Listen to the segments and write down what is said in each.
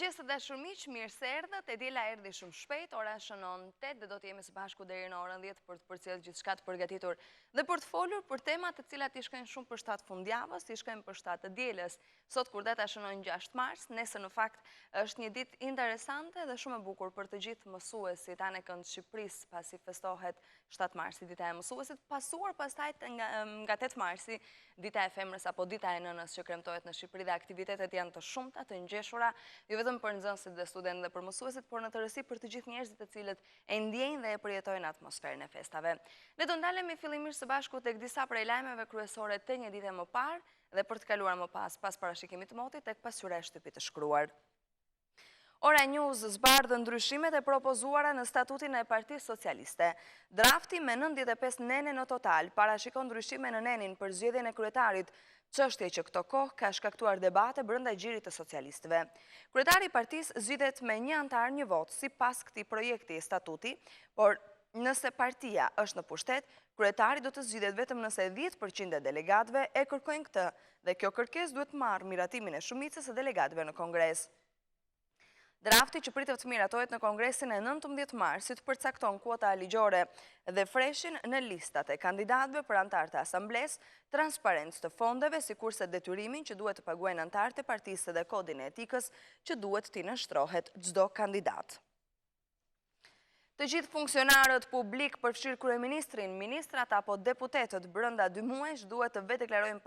Mirëmëngjes të dashur miq, mirë se erdhët. E diela erdhi shumë shpejt, ora shënon 8 dhe do të jemi së bashku deri në orën 10 për të përcjellë gjithçka të përgatitur dhe për të folur për tema të cilat i shkojnë shumë për shtat fundjavës, i shkojnë për shtat të dielës. Sot kur data shënon 6 mars, nesër në fakt është një ditë interesante dhe shumë e bukur për të gjithë mësuesit anë kënd Shqipërisë, pasi festohet 7 marsi, dita e mësuesit, pasuar pastaj nga 8 marsi, dita e femrës apo dita e nënës që kremtohet në Shqipëri dhe aktivitetet janë të shumta, të ngjeshura, jo vetëm për nxënësit dhe studentët dhe për mësuesit, por në tërësi për të gjithë njerëzit të cilët e ndjejnë dhe e përjetojnë atmosferën e festave. Ne do ndalemi fillimisht së bashku tek disa prej lajmeve kryesore të një dite më parë dhe për të kaluar më pas parashikimit të motit tek pasqyra e shtëpisë të shkruar. Ora News zbardhë ndryshimet e propozuara në statutin e Partisë Socialiste. Drafti me 95 nene në total parashikon ndryshime në nenin për zgjedhjen e kryetarit, çështje që këto kohë ka shkaktuar debate brenda gjirit të socialistëve. Kryetari i partisë zgjidhet me një antar një vot sipas këtij projekti statuti, por nëse partia është në pushtet, kryetari do të zgjidhet vetëm nëse 10% e delegatëve e kërkojnë këtë, dhe kjo kërkesë duhet marrë miratimin e shumicës së delegatëve në Kongres. Drafti që pritet të miratohet në Kongresin e 19 marsit përcakton kuota ligjore dhe freshin në listat e kandidatëve për antarë të asambles, transparencë të fondeve, sikurse detyrimin që duhet të paguajnë antarët e partisë dhe kodin e etikës që duhet t'i nënshtrohet çdo kandidat. Të gjithë funksionarët publik, përfshirë kryeministrin, ministrat apo deputetët brenda 2 muajsh duhet të vetdeklarojnë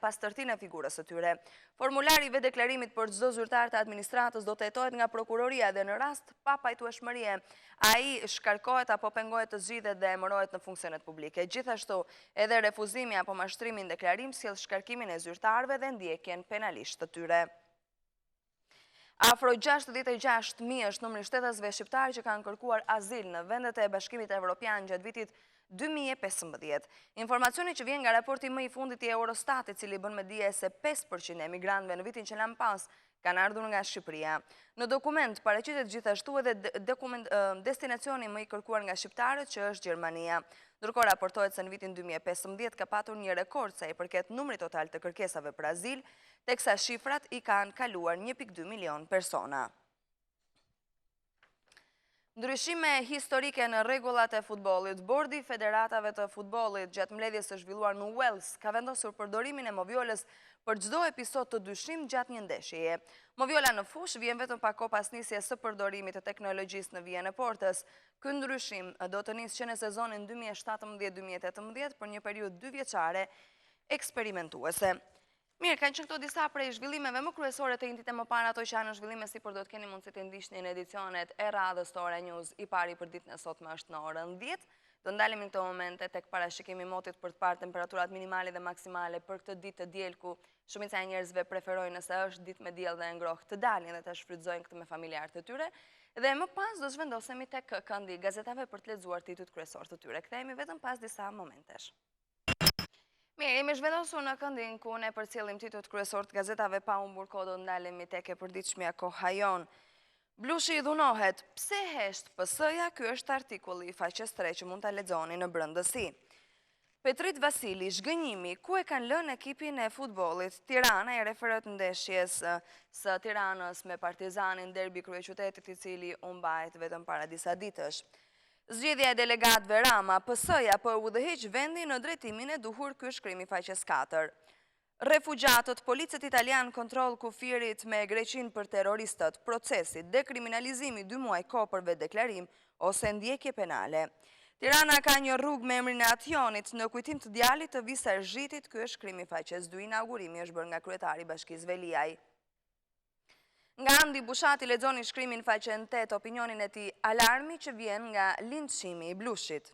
pastërtinë e figurës së tyre. Formulari i vetdeklarimit për çdo zyrtar të administratës do të hetohet nga prokuroria dhe në rast pa pajtueshmërie, ai shkarkohet apo pengohet të zgjidhet dhe emërohet në funksionet publike. Gjithashtu, edhe refuzimi apo mashtrimi në deklarim sjell shkarkimin e zyrtarëve dhe ndjekjen penalisht të tyre. Afro 66.000 është numri i shtetësve shqiptar që kanë kërkuar azil në vendet e Bashkimit Evropian gjatë vitit 2015. Informacioni që vjen nga raporti më i fundit i Eurostat, i cili bën me dije se 5% e emigrantëve në vitin që lan pas kanë ardhur nga Shqipëria. Në dokument paraqitet gjithashtu edhe destinacioni më i kërkuar nga shqiptarët, që është Gjermania. Ndërkohë raportohet se në vitin 2015 ka patur një rekord sa i përket numrit total të kërkesave për azil, teksa shifrat i kanë kaluar 1.2 milion persona. Ndryshime historike në rregullat e futbollit. Bordi i Federatave të Futbollit gjatë mbledhjes së zhvilluar në Wales ka vendosur përdorimin e movioles për çdo episod të dyshim gjatë një ndeshjeje. Moviola në fush vjen vetëm pa kohë pas nisjes së përdorimit të teknologjisë në vijën e portës. Ky ndryshim do të nisë që në sezonin 2017-2018 për një periudhë 2 vjeçare eksperimentuese. Mirë, kanë qenë këto disa prej zhvillimeve më kryesore të një dite më parë, ato që janë zhvillime si për do të keni mundësi të ndiqni në edicionet e radhës të Ora News. I pari për ditën e sotme është në orën 10. Do ndalemi në këto momente tek parashikimi i motit për të parë temperaturat minimale dhe maksimale për këtë ditë të diel, ku shumica e njerëzve preferojnë nëse është ditë me diell dhe ngrohtë të dalin dhe të shfrytëzojnë këtë me familjarët e tyre. Dhe më pas do zhvendosemi tek këndi gazetave për të lexuar titujt kryesor të tyre. Kthehemi vetëm pas disa momentesh. Mirë, jemi zhvendosur në këndin ku ne përcjellim titujt kryesor të gazetave pa humbur kohë, do ndalemi tek e përditshmja Kohajon. Blushi i dhunohet. Pse hesht PS-ja? Ky është artikulli i faqes 3 që mund ta lexoni në brendësi. Petrit Vasili, zhgënjimi, ku e kanë lënë ekipin e futbollit? Tirana i referohet ndeshjes së Tiranës me Partizanin, derbi kryeqytetit, i cili u mbajt vetëm para disa ditësh. Zgjedhja e delegatëve Rama, PS-ja po udhëheq vendin në drejtimin e duhur, ky shkrimi faqes 4. Refugjatët, policët italian kontroll kufirit me Greqin për terroristët, procesi, dekriminalizimi 2 muaj kohë për vetdeklarim ose ndjekje penale. Tirana ka një rrugë me emrin e Ationit në kujtim të djalit të Visargjitit, ky është shkrimi faqes 2. Inaugurimi është bërë nga kryetari i Bashkisë Veliaj. Nga Andi Bushati lexoni shkrimin faqen 8, opinionin e tij alarmi që vjen nga linçimi i Blushit.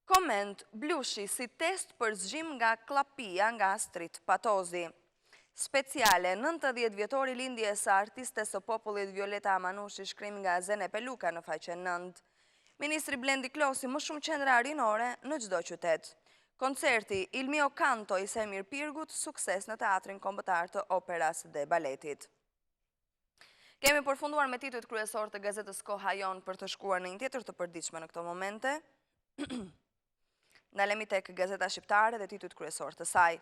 Koment, Blushi si test për zgjim nga Klapia nga Astrit Patozi. Speciale, 90 vjetori lindjes së artistes së popullit Violeta Amanushi, shkrim nga Zene Peluka në faqen 9. Ministri Blendi Klosi, më shumë qendra rinore në çdo qytet. Koncerti Il mio canto i Semir Pirgut, sukses në teatrin kombëtar të operas dhe baletit. Kemi përfunduar me titujt kryesor të gazetës Kohajon për të shkuar në një tjetër të përditshme në këto momente. Ndalemi tek Gazeta Shqiptare dhe titujt kryesor të saj.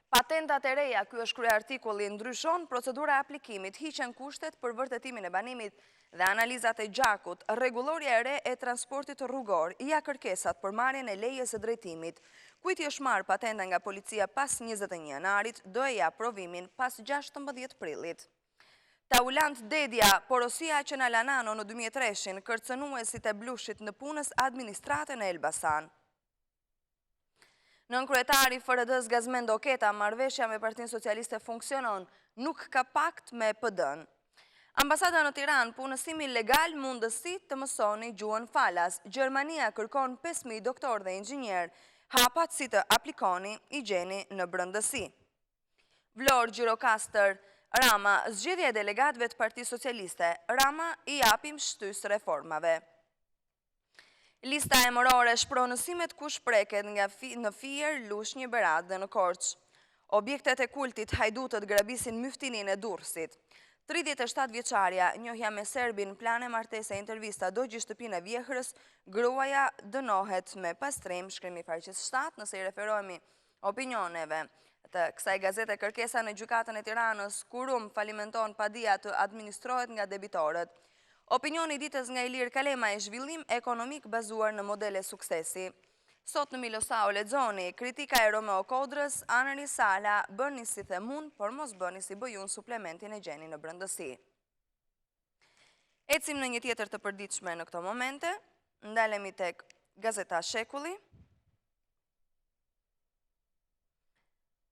Patentat e reja, ky është krye artikulli, ndryshon procedura e aplikimit, hiqen kushtet për vërtetimin e banimit dhe analizat e gjakut, rregulloria e re e transportit rrugor, ia kërkesat për marrjen e lejes së drejtimit. Kujt është marrë patenta nga policia pas 21 janarit, do e jap provimin pas 16 prillit. Taulant Dedja, porosia që në Lanano në 2003 kërcënuesit e blushit në punës administrate në Elbasan. Nën kryetari FRD-s Gazmendo Keta, marrëveshja me Partinë Socialiste funksionon, nuk ka pakt me PD-n. Ambasada në Tiranë, punësimi legal mundësi të mësoni gjuhën falas. Gjermania kërkon 5.000 doktor dhe inxhinier, hapat si të aplikoni i gjeni në brëndësi. Vlorë Gjirokastër, Rama, zgjedhja e delegatëve të Partisë Socialiste, Rama i japim shtys reformave. Lista emërore shpronësimet ku shpreket nga në Fier, Lushnjë, Berat dhe në Korç. Objektet e kultit hajdutët grabisin myftinin e Durrësit. 37 vjeçarja, njohja me serbin, plane martese e intervista do gjë shtëpinë e Vjehrës, gruaja dënohet me pastrim, shkrimi faqes 7, nëse i referohemi opinioneve të kësaj gazete. Kërkesa në gjykatën e Tiranës, Kurum falimenton padia të administrohet nga debitorët. Opinioni ditës nga Ilir Kalema e zhvillim ekonomik bazuar në modele suksesi. Sot në Milosao lexoni, kritika e Romeo Kodrës, Anëri Sala, bëni si themun, por mos bëni si bëjun suplementin e gjeni në brëndësi. Ecim në një tjetër të përditshme në këto momente, ndalemi tek Gazeta Shekulli,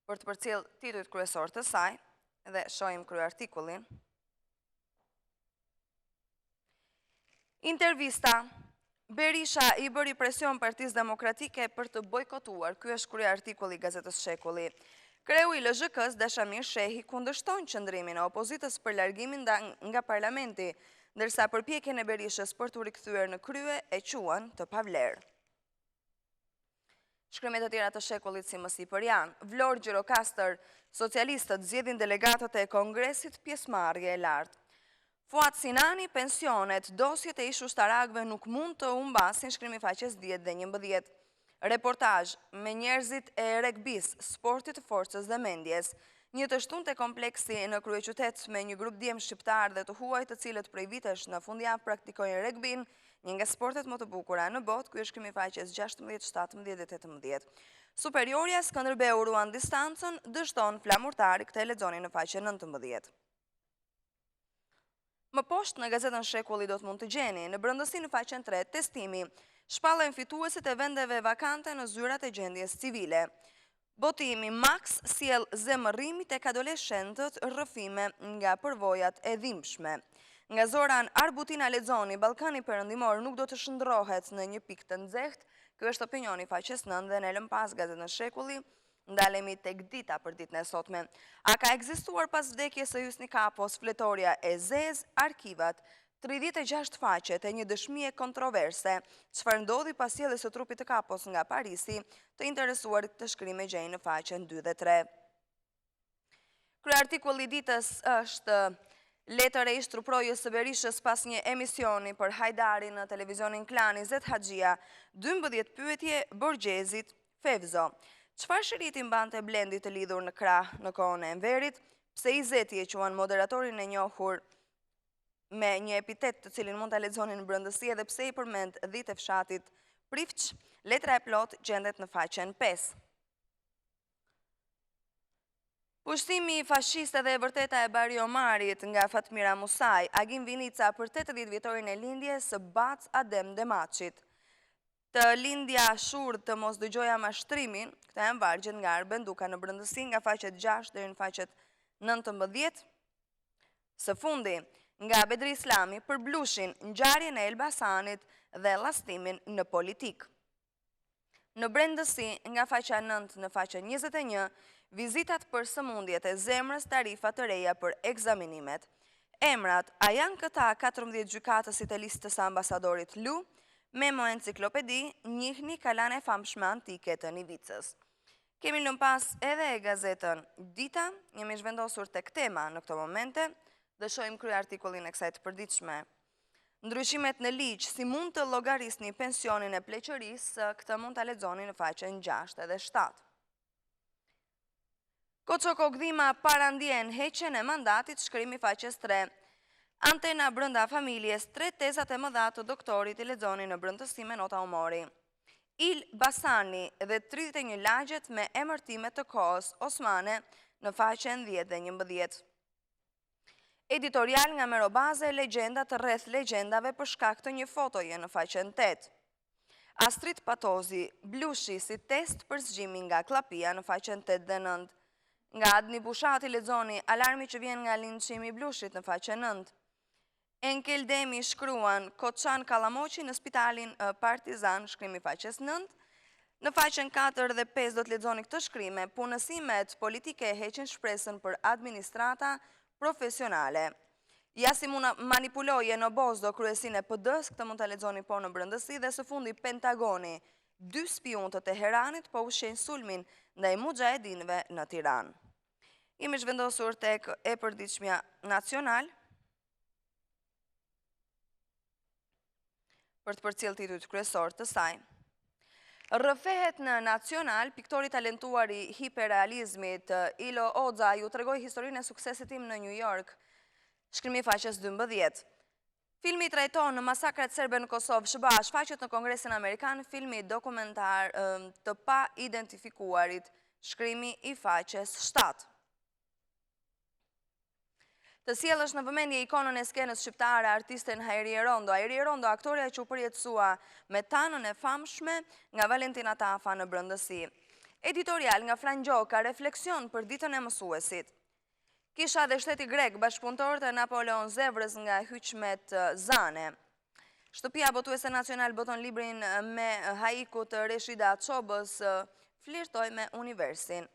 për të përcjell titujt kryesor të saj, dhe shohim kryeartikullin. Intervista. Berisha i bëri presion Partisë Demokratike për të bojkotuar. Ky është kryeartikulli i Gazetës Shekulli. Kreu i LZK-s Dashamir Shehi kundërshton qëndrimin e opozitës për largimin nga parlamenti, ndërsa përpjekjen e Berishës për të rikthyer në krye e quan të pavlerë. Shkrimet e tjera të Shekullit si më sipër janë: Vlorë Gjirokastër, socialistët zgjedhin delegatët e Kongresit, pjesëmarrje e lartë. Fuat Sinani, pensionet, dosjet e ish ushtarakëve nuk mund të humbasin, shkrimi faqes 10 dhe 11. Reportazh me njerëzit e regbis, sportit të forcës dhe mendjes. Një të shtun të kompleksi në kryeqytet me një grup djem shqiptar dhe të huaj të cilët prej vitesh në fundjavë praktikojnë regbin, një nga sportet më të bukura në botë. Ky është shkrimi faqes 16, 17 dhe 18. Superiorja Skënderbeu ruan distancën, dështon flamurtari, këtë e lexoni në faqen 19. Më poshtë në Gazetën Shekulli do të mund të gjeni, në brëndësi në faqen 3, testimi, shpallen fituesit e vendeve vakante në zyrat e gjendjes civile. Botimi Max sjell zemërrimit e adoleshentët, rrëfime nga përvojat e dhimbshme. Nga Zoran Arbutina lexoni, Ballkani Perëndimor nuk do të shndrohet në një pikë të nxehtë. Ky është opinioni faqes 9 dhe në lëm pas Gazetën Shekulli. Ndalemi tek dita për ditën e sotme. A ka ekzistuar pas vdekjes së Hysni Kapos fletoria e zez, arkivat, 36 faqet e një dëshmie kontroverse, çfarë ndodhi pas sjelljes së trupit të Kapos nga Parisi, të interesuarit të shkrimë gjejnë në faqen 2 dhe 3. Kryeartikulli i ditës është letër e ish truprojës së Berishës pas një emisioni për Hajdarin në televizionin Klani, Zet Haxhia, 12 pyetje Borgjezit, Fevzo. Çfarë shëriti mbante Blendi të lidhur në krah në kohën e Enverit? Pse i Zeti e quan moderatorin e njohur me një epitet të cilin mund ta lexoni në brëndësi, edhe pse i përmend dhitë e fshatit Prifç? Letra e plot gjendet në faqen 5. Pushtimi fashiste dhe e vërteta e Bari Omarit nga Fatmira Musaj, Agim Vinica për 80 vjetorin e lindjes së Bac Adem Demaçit. Të lindja shurd të mos dëgjoja mashtrimin, këta janë vargjet nga Arben Duka në brëndësi nga faqet 6 deri në faqet 19. Së fundi, nga Bedri Islami për blushin, ngjarjen e Elbasanit dhe llastimin në politik. Në brëndësi, nga faqja 9 në faqen 21, vizitat për sëmundjet e zemrës, tarifat të reja për ekzaminimet. Emrat, a janë këta 14 gjykatësit e listës së ambasadorit Lu? Memo enciklopedi, njihni kalane famshme antike të Nivicës. Kemi lënë pas edhe e gazetën Dita, jemi zhvendosur tek tema në këto momente, dhe shohim kryeartikullin e kësaj të përditshme. Ndryshimet në ligj, si mund të llogarisni pensionin e pleqërisë, këtë mund ta lexoni në faqen 6 edhe 7. Koço Kogdhima parandjen heqjen e mandatit, shkrimi faqes 3. Antena brënda familjes, 3 tezat e mëdha të doktorit i lexoni në brëndësi me nota humori. Il Basani dhe 31 lagjet me emërtime të kohës Osmane në faqen 10 dhe 11. Editorial nga Merobaze, legjendat rreth legjendave për shkak të një fotoje në faqen 8. Astrid Patozi, Blushi si test për zgjimi nga Klapia në faqen 8 dhe 9. Nga Adni Bushati lexoni alarmi që vjen nga linçimi i Blushit në faqen 9. Enkel Demi shkruan Koçan Kallamoqi në spitalin Partizan, shkrimi faqes 9. Në faqen 4 dhe 5 do të lexoni këtë shkrime, punësimet politike heqin shpresën për administrata profesionale. Jasi manipuloje në Bosdo kryesin e PD-s, këtë mund të lexoni po në brëndësi, dhe së fundi Pentagoni, 2 spion të Teheranit po ushqejnë sulmin ndaj mujahedinëve në Tiranë. Jemi zhvendosur tek e përditshmja nacional për të përcjellë titujt kryesor të saj. Rrëfehet në Nacional, piktori talentuar i hiperrealizmit Ilo Oza ju tregoi historinë e suksesit tim në New York, shkrimi faqes 12. Filmi trajton në masakrat serbe në Kosovë, shbash faqet në Kongresin Amerikan, filmi dokumentar të pa identifikuarit, shkrimi i faqes 7. Të sjellësh në vëmendje ikonën e skenës shqiptare, artisten Hajrie Rondo. Hajrie Rondo, aktoreja që u përjetësua me tanën e famshme nga Valentina Tafa në brëndësi. Editorial nga Flangjoka, refleksion për ditën e mësuesit. Kisha dhe shteti grek, bashkëpunëtor të Napoleon Zevrës nga Hyqmet Zane. Shtëpia botuese nacional boton librin me haiku të Reshida Çobës, flirtoj me universin.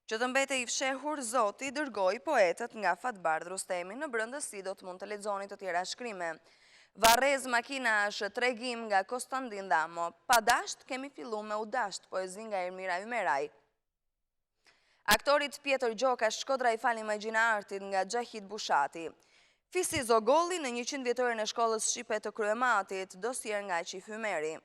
Që të mbete i fshehur, Zoti dërgoi poetët nga Fatbardh Rustemi. Në brëndësi do të mund të lexoni të tjera shkrime. Varrez makina është tregim nga Konstantin Damo. Pa dasht kemi fillu me u dasht, poezi nga Ermira Ymeraj. Aktorit Pjetër Gjoka, Shkodra i fal imagjinartit nga Gjahid Bushati. Fisi Zogolli në 100 vjetore në shkollës shqipe të Kryematit, dosier nga Qif Ymeri.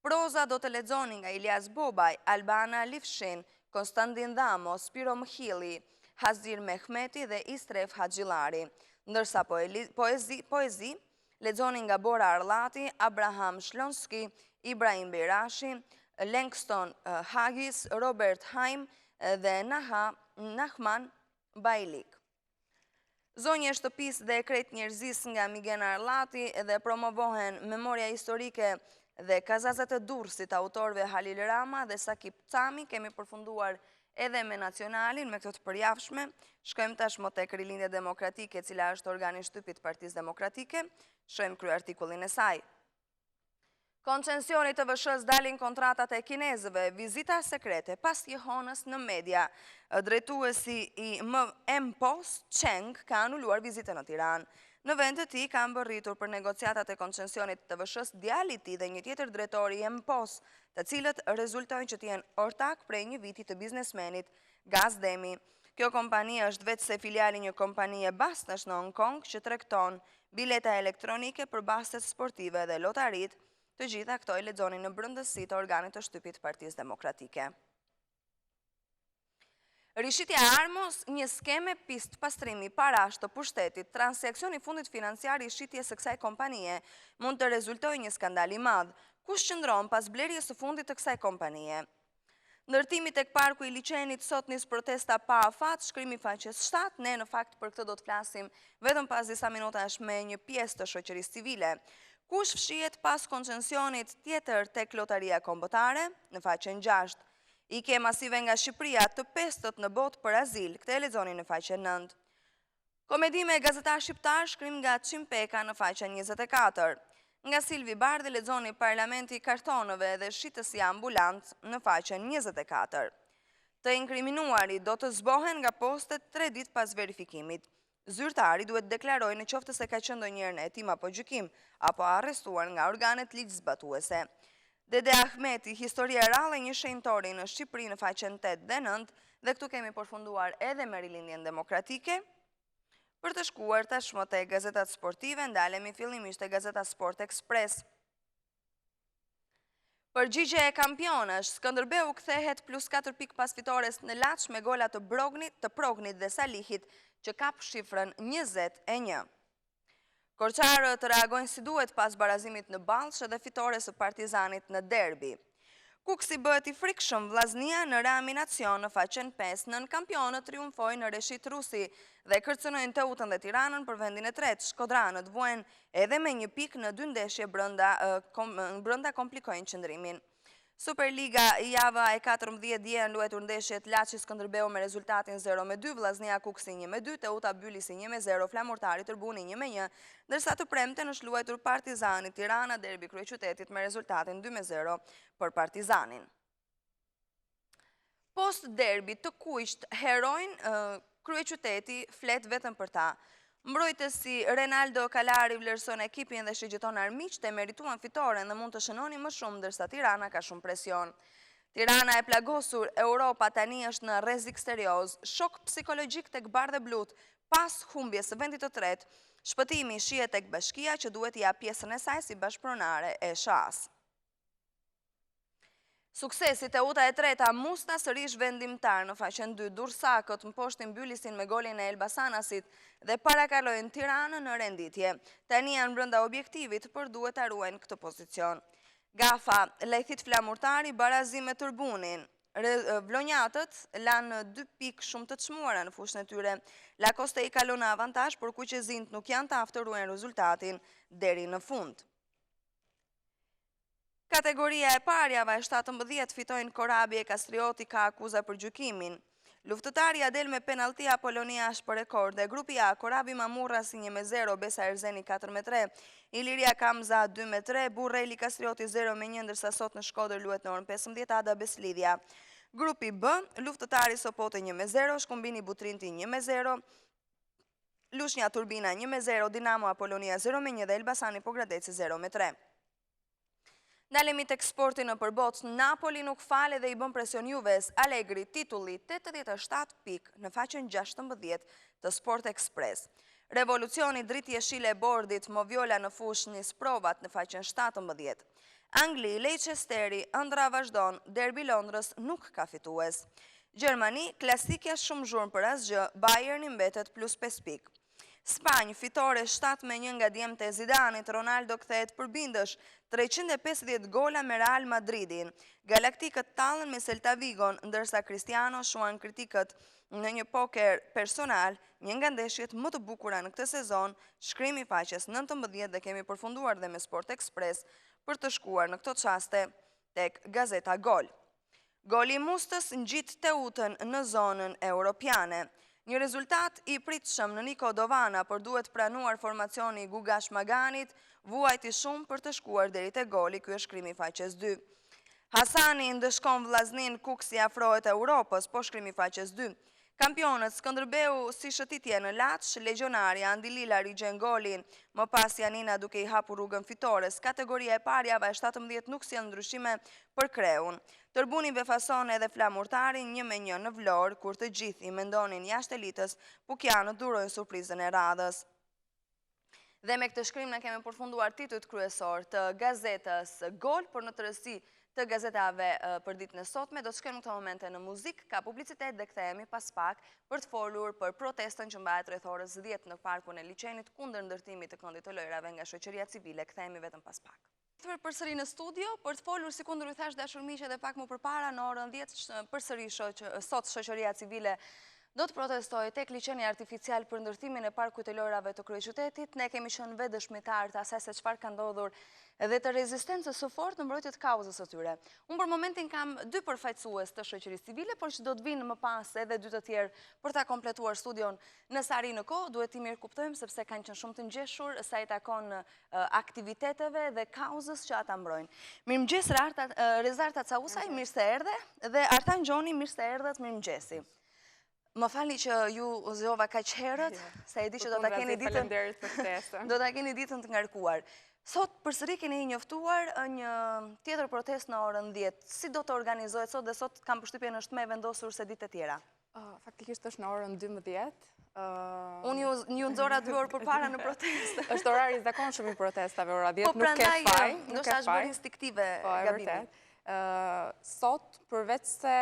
Proza do të lexoni nga Ilias Bobaj, Albana Lifshin, Konstantin Damo, Spiro Mhili, Hazir Mehmeti dhe Istref Haxhillari. Ndërsa poezi, lexoni nga Bora Arllati, Abraham Shlonski, Ibrahim Berashi, Langston Hagis, Robert Haim dhe Nahman Bajlik. Zonja e shtëpisë dhe krejt njerëzis nga Migen Arllati dhe promovohen memoria historike dhe kazazet e Durrësit, autorëve Halil Rama dhe Sakip Cami. Kemi përfunduar edhe me Nacionalin, me këtë të përjavshme. Shkojmë tashmë tek Rilindja Demokratike, cila është organi shtypit Partisë Demokratike. Shohim krye artikullin e saj. Koncensioni të VSH-s dalin kontratat e kinezëve, vizita sekrete pas jehonës në media. Drejtuesi i M-Post, Cheng, ka anuluar vizitën në Tiranë. Në vend të tij ka mbërritur për negociatat e koncensionit të VSH-s djali i tij dhe një tjetër drejtor i M-Post, të cilët rezultojnë që të jenë ortak prej një viti të biznesmenit Gazdemi. Kjo kompani është vetë se filiali një kompanie basnësh në Hong Kong që tregton bileta elektronike për bastet sportive dhe lotarit. Të gjitha këto i lexoni në brëndësi të organit të shtypit Partisë Demokratike. Rishitja e Armos, një skeme pist pastrimi parash të pushtetit, transaksioni fundit financiar i shitjes së kësaj kompanie mund të rezultojë një skandal i madh. Kush qëndron pas blerjes së fundit të kësaj kompanie? Ndërtimi tek parku i liçenit sot nis protesta pa afat, shkrimi faqes 7. Ne në fakt për këtë do të flasim vetëm pas disa minutash me një pjesë të shoqërisë civile. Kush fshihet pas koncensionit tjetër tek lotaria kombëtare? Në faqen 6. Ikje masive nga Shqipëria të pestët në botë për azil, këtë e lexoni në faqen 9. Komedime e gazetar shqiptar, shkrim nga Qimpeka në faqen 24. Nga Silvi Bardhi lexoni Parlamenti i kartonëve dhe shitësi ambulant në faqen 24. Të inkriminuarit do të zbohen nga postet 3 ditë pas verifikimit. Zyrtari duhet deklarojë në qoftë se ka qenë ndonjëherë në hetim apo gjykim, apo arrestuar nga organet ligjzbatuese. Dede Ahmeti, historia e rrallë e një shenjtori në Shqipëri në faqen 8 dhe 9, dhe këtu kemi përfunduar edhe me Rilindjen Demokratike. Për të shkuar tashmë te gazetat sportive, ndalemi fillimisht te gazeta Sport Express. Përgjigje e kampionësh, Skënderbeu kthehet plus 4 pik pas fitores në Laç me gola të Prognit dhe Salihit që kap shifrën 21. Korçarët reagojnë si duhet pas barazimit në Ballshë dhe fitores së Partizanit në derbi. Kuksi bëhet i frikshëm, Vllaznia në reaminacion në faqen 5 nën kampionët triumfojnë në Reshit Rusi dhe kërcënojnë Teutën dhe Tiranën për vendin e tretë. Shkodranët vuajnë edhe me 1 pik në 2 ndeshje brenda komplikojnë qëndrimin. Superliga java e 14 dje luajtur ndeshjet Laçi Skënderbeu me rezultatin 0-2, Vllaznia Kuksi 1-2, Teuta Bylisi 1-0, Flamurtari Tërbuni 1-1, ndërsa të premten është luajtur Partizani Tirana derbi kryeqytetit me rezultatin 2-0 për Partizanin. Post derbi të kuiqt herojnë kryeqyteti flet vetëm për ta. Mbrojtësi Renaldo Kalari vlerëson ekipin dhe shigjeton armiqt e merituan fitoren dhe mund të shënoni më shumë, ndërsa Tirana ka shumë presion. Tirana e plagosur, Europa tani është në rrezik serioz, shok psikologjik tek Bardhë e Blut, pas humbjes së vendit të tretë, shpëtimi shihet tek Bashkia që duhet t'i japë pjesën e saj si bashkëpronare e SHA-s. Suksesi Teuta e treta Musna sërish vendimtar në faqen 2, Dursakët mposhtin Bylisin me golin e Elbasanasit dhe parakalojnë Tiranën në renditje. Tani janë brenda objektivit për duhet ta ruajnë këtë pozicion. Gafa lejthit Flamurtari barazim me Tërbunin. Vlonjatët lanë 2 pikë shumë të çmuara në fushën e tyre. Lacoste i kalon në avantazh, por kuqezint nuk janë të aftë të ruajnë rezultatin deri në fund. Kategoria e parjava e 17 fitojnë Korabi e Kastrioti ka akuza për gjykimin. Luftëtari Adel me penalti Apolonia është për rekord dhe grupi A, Korabi Mamurra si 1-0, Besa Erzeni 4-3, Iliria Kamza 2-3, Burreli Kastrioti 0-1, ndërsa sot në Shkodër luhet në orën 15 Ada Beslidhja. Grupi B, Luftëtari Sopote 1-0, Shkumbini Butrinti 1-0, Lushnja Turbina 1-0, Dinamo Apolonia 0-1 dhe Elbasani Pogradeci 0-3. Ndalemi tek sporti në përbot, Napoli nuk fale dhe i bën presion Juves, Allegri titulli 87 pik në faqen 16 të Sport Express. Revolucioni driti jeshile e bordit, Moviola në fush nis provat në faqen 17. Angli, Leicesteri, ëndra vazhdon, derbi Londrës nuk ka fitues. Gjermani, klasikja shumë zhurmë për asgjë, Bayern mbetet plus 5 pik. Spanjë, fitore 7-1 nga djemtë e Zidanit, Ronaldo kthehet përbindësh, 350 gola me Real Madridin. Galaktikët tallën me Celta Vigon, ndërsa Cristiano shuan kritikët në një poker personal, një nga ndeshjet më të bukura në këtë sezon, shkrimi faqes 19 dhe kemi përfunduar dhe me Sport Express për të shkuar në këto çaste tek Gazeta Gol. Goli i Mustës ngjit Teutën në zonën europiane. Një rezultat i pritshëm në Niko Dovana, por duhet pranuar formacioni i Guga Shmaganit, vuajti shumë për të shkuar deri te goli, ky është shkrimi faqes 2. Hasani ndëshkon Vllaznin, Kuksi afrohet Europës, po shkrimi faqes 2. Kampionët Skënderbeu si shëtitje në Laç, legionari Andi Lila rigjen golin, më pas Janina duke i hapur rrugën fitores. Kategoria e parjava e 17 nuk sjell ndryshime për Kreun. Tërbuni befason edhe Flamurtari 1-1 në Vlorë, kur të gjithë i mendonin jashtë elitës, Pukianët durojnë surprizën e radhës. Dhe me këtë shkrim ne kemi përfunduar titujt kryesor të gazetës Gol, por në tërësi të gazetave për ditën e sotme. Do të shkojmë në këto momente në muzikë, ka publicitet dhe kthehemi pas pak për të folur për protestën që mbahet rreth orës 10 në parkun e liçenit kundër ndërtimit të këndit të lojrave nga shoqëria civile. Kthehemi vetëm pas pak. Përsëri në studio për të folur, sikundur u thash dashur miq, edhe pak më përpara në orën 10 përsëri sot shoqëria civile do të protestojë tek liçeni artificial për ndërtimin e parkut të lojrave të kryeqytetit. Ne kemi qenë vetë dëshmitar të asaj se çfarë ka ndodhur dhe të rezistencës së fortë në mbrojtje të kauzës së tyre. Unë për momentin kam 2 përfaqësues të shoqërisë civile, por që do të vinë më pas edhe 2 të tjerë për ta kompletuar studion në sari në kohë. Duhet të mirë kuptojmë sepse kanë qenë shumë të ngjeshur sa i takon aktiviteteve dhe kauzës që ata mbrojnë. Mirëmëngjes Rezarta Causaj, mirë se erdhe, dhe Artan Gjoni, mirë se erdhët, mirëmëngjesi. Më falni që ju zgjova kaq herët, se e di që do ta keni ditën të ngarkuar. Sot përsëri keni njoftuar një tjetër protestë në orën 10. Si do të organizohet sot dhe sot kam përshtypjen është më e vendosur se ditët e tjera? Faktikisht është në orën 12. Unë ju nxora 2 orë përpara në protestë. Është orari i zakonshëm i protestave, ora 10, nuk ke faj. Po prandaj, ndoshta është bërë instiktive gabimi. Sot, përveç se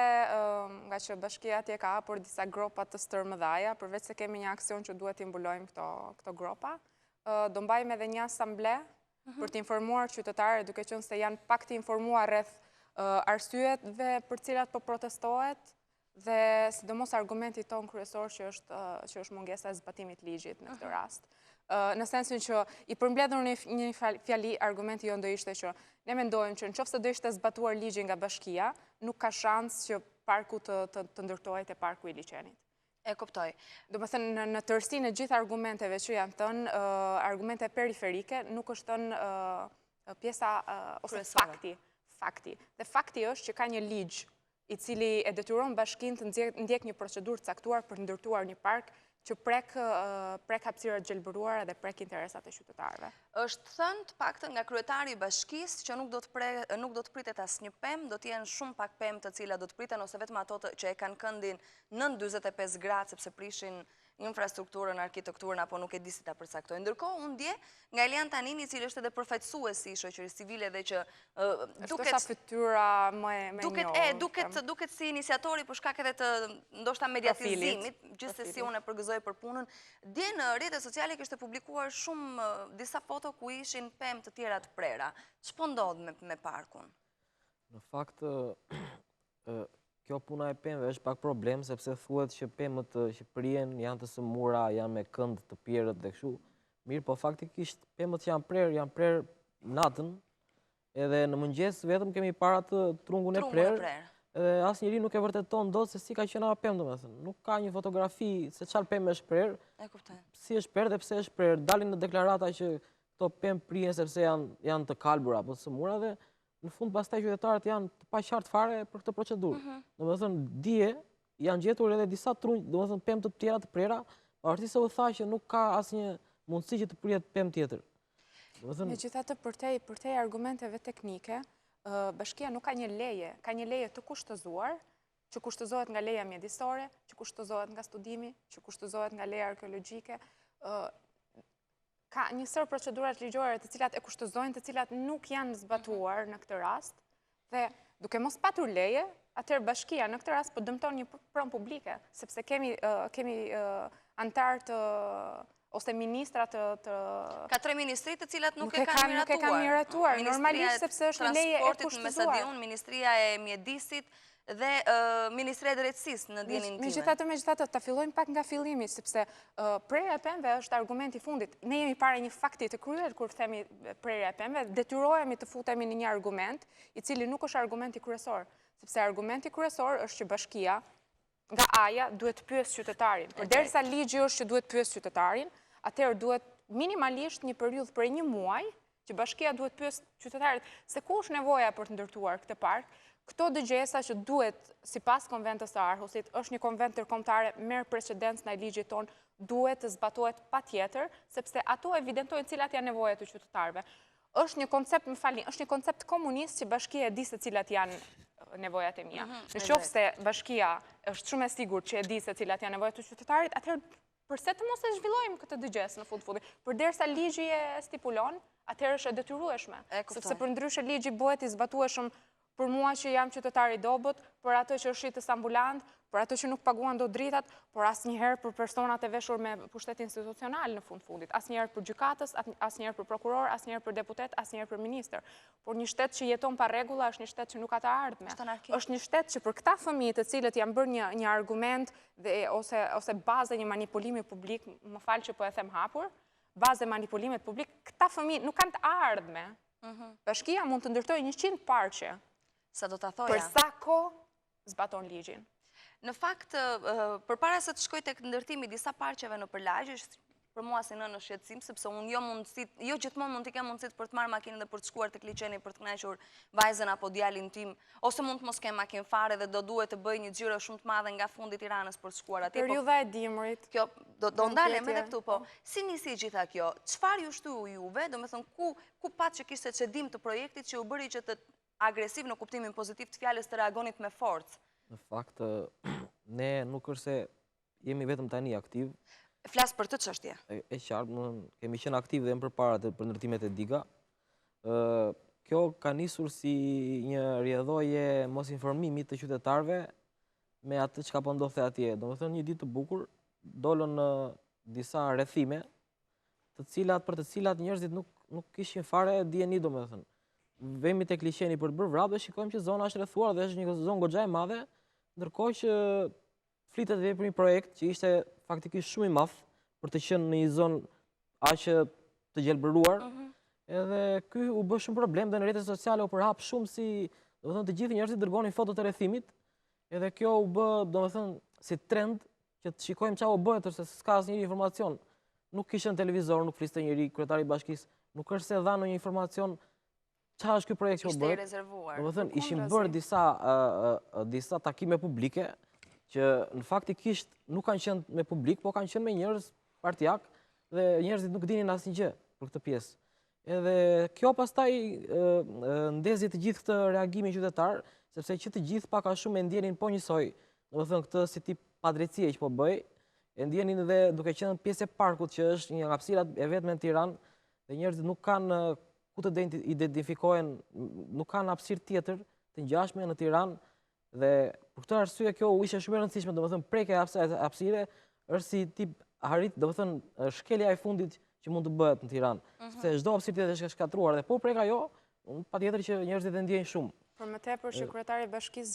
nga që bashkia atje ka hapur disa gropa të stërmëdhaja, përveç se kemi një aksion që duhet t'i mbulojmë këto gropa, do mbajmë edhe një asamble për t'informuar qytetarët, duke qenë se janë pak t'informuar rreth arsyetve për cilat po protestohet dhe sidomos argumenti ton kryesor që është mungesa e zbatimit ligjit në këtë rast. Në sensin që i përmbledhur një fjali, argumenti jo do ishte që ne mendojmë që nëse do ishte zbatuar ligji nga bashkia, nuk ka shans që parku të ndërtohet e parku i liçenit. E kuptoj. Do më thënë, në tërësinë e gjithë argumenteve që janë thënë, argumente periferike, nuk është thënë pjesa ose fakti. Dhe fakti është që ka një ligj i cili e detyron bashkinë të ndjek një procedurë caktuar për ndërtuar një park që prek hapësirat gjelbëruara dhe prek interesat e qytetarëve. Është thënë të paktën nga kryetari i bashkisë që nuk do të pritet asnjë pemë, do të jenë shumë pak pemë të cilat do të priten ose vetëm ato që e kanë këndin nën 45 gradë sepse prishin infrastrukturën, arkitekturën apo nuk e di si ta përcaktojnë. Ndërkohë unë ndje nga Elian Tanini, i cili është edhe përfaqësuesi i shoqërisë civile dhe që duket sa fytyra më njohur. Duket si iniciatori për shkak edhe të ndoshta mediatizimit, gjithsesi unë e përgëzoj për punën. Dje në rrjetet sociale kishte publikuar shumë disa foto ku ishin pemë të tjera të prera. Ç'po ndodh me parkun? Në fakt, kjo puna e pemëve është pak problem, sepse thuhet që pemët që prihen janë të sëmura, janë me kënd të pjerët dhe kështu. Mirë, po faktikisht pemët janë prerë natën, edhe në mëngjes vetëm kemi para të trungun e prerë, edhe asnjëri nuk e vërteton dot se si ka qenë ajo pemë, domethënë. Nuk ka një fotografi se çfarë pemë është prerë. E kuptoj. Si është prerë dhe pse është prerë. Dalin në deklarata që këto pemë prihen sepse janë të kalbura apo të sëmura dhe në fund pastaj qytetarët janë të paqartë fare për këtë procedurë. Domethënë dje janë gjetur edhe disa trunj, domethënë pemë të tjera të prera, pavarësisht se u tha që nuk ka asnjë mundësi që të prihet pemë tjetër. Megjithatë, përtej argumenteve teknike, bashkia nuk ka një leje të kushtëzuar, që kushtëzohet nga leja mjedisore, që kushtëzohet nga studimi, që kushtëzohet nga leja arkeologjike. Ka një sër procedurat ligjore të cilat e kushtëzojnë, të cilat nuk janë zbatuar në këtë rast, dhe duke mos patur leje, atëherë bashkia në këtë rast po dëmton një pronë publike, sepse kemi antar të ose ministra të... Ka 3 ministri të cilat nuk e kanë miratuar. Normalisht sepse është leje e kushtëzuar. Ministria e Mjedisit dhe Ministria e Drejtësisë në dijenin time. Megjithatë, ta fillojmë pak nga fillimi, sepse prerja e pemëve është argumenti i fundit. Ne jemi para një fakti të kryer kur themi prerja e pemëve, detyrohemi të futemi në një argument i cili nuk është argumenti kryesor, sepse argumenti kryesor është që bashkia nga AJA duhet të pyes qytetarin. Përderisa ligji është që duhet të pyes qytetarin, atëherë duhet minimalisht një periudhë prej një muaj që bashkia duhet të pyes qytetarit se ku është nevoja për të ndërtuar këtë park. Këto dëgjesa që duhet, sipas konventës së Aarhusit, është një konvent ndërkombëtare, merr precedencë ndaj ligjit ton, duhet të zbatohet patjetër, sepse ato evidentojnë cilat janë nevojat e qytetarëve. Është një koncept, është një koncept komunist që bashkia e di se cilat janë nevojat e mia. Nëse bashkia është shumë e sigurt që e di se cilat janë nevojat e qytetarit, atëherë përse të mos e zhvillojmë këtë dëgjes në fund? Përderisa ligji e stipulon, atëherë është e detyrueshme, sepse përndryshe ligji bëhet i zbatueshëm për mua që jam qytetari dobët, për ato që është shitës ambulant, për ato që nuk paguan do dritat, por asnjëherë për personat e veshur me pushtet institucional në fundit. Asnjëherë për gjykatës, asnjëherë për prokuror, asnjëherë për deputet, asnjëherë për ministër. Por një shtet që jeton pa rregulla është një shtet që nuk ka të ardhme. Është një shtet që për këta fëmijë të cilët janë bërë një argument ose bazë një manipulimi publik, më fal që po e them hapur, bazë manipulimit publik, këta fëmijë nuk kanë të ardhme. Bashkia mund të ndërtojë 100 parqe. Sa do ta thoja? Për sa kohë zbaton ligjin. Në fakt, përpara se të shkoj tek ndërtimi disa parqeve në përlagje, për mua si nënë është shqetësim, sepse unë jo gjithmonë mund t'i kem mundësit për të marrë makinën dhe për të shkuar tek liçeni për të kënaqur vajzën apo djalin tim, ose mund të mos kem makinë fare dhe do duhet të bëj një xhiro shumë të madhe nga fundi i Tiranës për të shkuar atje. Periudha e dimrit. Kjo do ndalem edhe këtu, po. Si nisi gjitha kjo? Çfarë ju shtyu juve? Domethënë ku pat që kishte çedim të projektit që u bëri që të agresiv në kuptimin pozitiv të fjalës të reagonit me forcë? Në fakt, ne nuk është se jemi vetëm tani aktiv. Flas për të çështje. E qartë, kemi qenë aktiv dhe më përpara për ndërtimet e diga. kjo ka nisur si një rrjedhoje mos informimi të qytetarëve me atë çka po ndodhte atje. Domethënë një ditë të bukur dolën disa rrethime për të cilat njerëzit nuk kishin fare dijeni domethënë. Vemi tek liçeni për të bërë vrap dhe shikojmë që zona është rrethuar dhe është një zonë goxha e madhe, ndërkohë që flitet edhe për një projekt që ishte faktikisht shumë i madh për të qenë në një zonë aq të gjelbëruar. Edhe ky u bë shumë problem dhe në rrjetet sociale u përhap shumë si, domethënë të gjithë njerëzit dërgonin foto të rrethimit, edhe kjo u bë, domethënë, si trend që të shikojmë çfarë u bë, sepse s'ka asnjë informacion. Nuk kishte televizor, nuk fliste njëri, kryetari i bashkisë, nuk është se dha ndonjë informacion çfarë është ky projekt që u bë. Ishte i rezervuar. Domethënë ishin bërë disa takime publike që në faktikisht nuk kanë qenë me publik, po kanë qenë me njerëz partijak dhe njerëzit nuk dinin asnjë gjë për këtë pjesë. Edhe kjo pastaj ndezi të gjithë këtë reagimin qytetar, sepse që të gjithë pak a shumë e ndjenin po njësoj, domethënë këtë si tip padrejtie që po bëj, e ndjenin edhe duke qenë pjesë e parkut që është një nga hapësirat e vetme në Tiranë, dhe njerëzit nuk kanë ku të identifikohen, nuk kanë hapësirë tjetër të ngjashme në Tiranë, dhe për këtë arsye kjo u ishte shumë e rëndësishme, domethënë prekja e hapësire është si tip harit, domethënë shkelja e fundit që mund të bëhet në Tiranë, sepse çdo hapësirë tjetër është shkatruar dhe po prek ajo, patjetër që njerëzit e ndjejnë shumë. Për më tepër që kryetari i bashkisë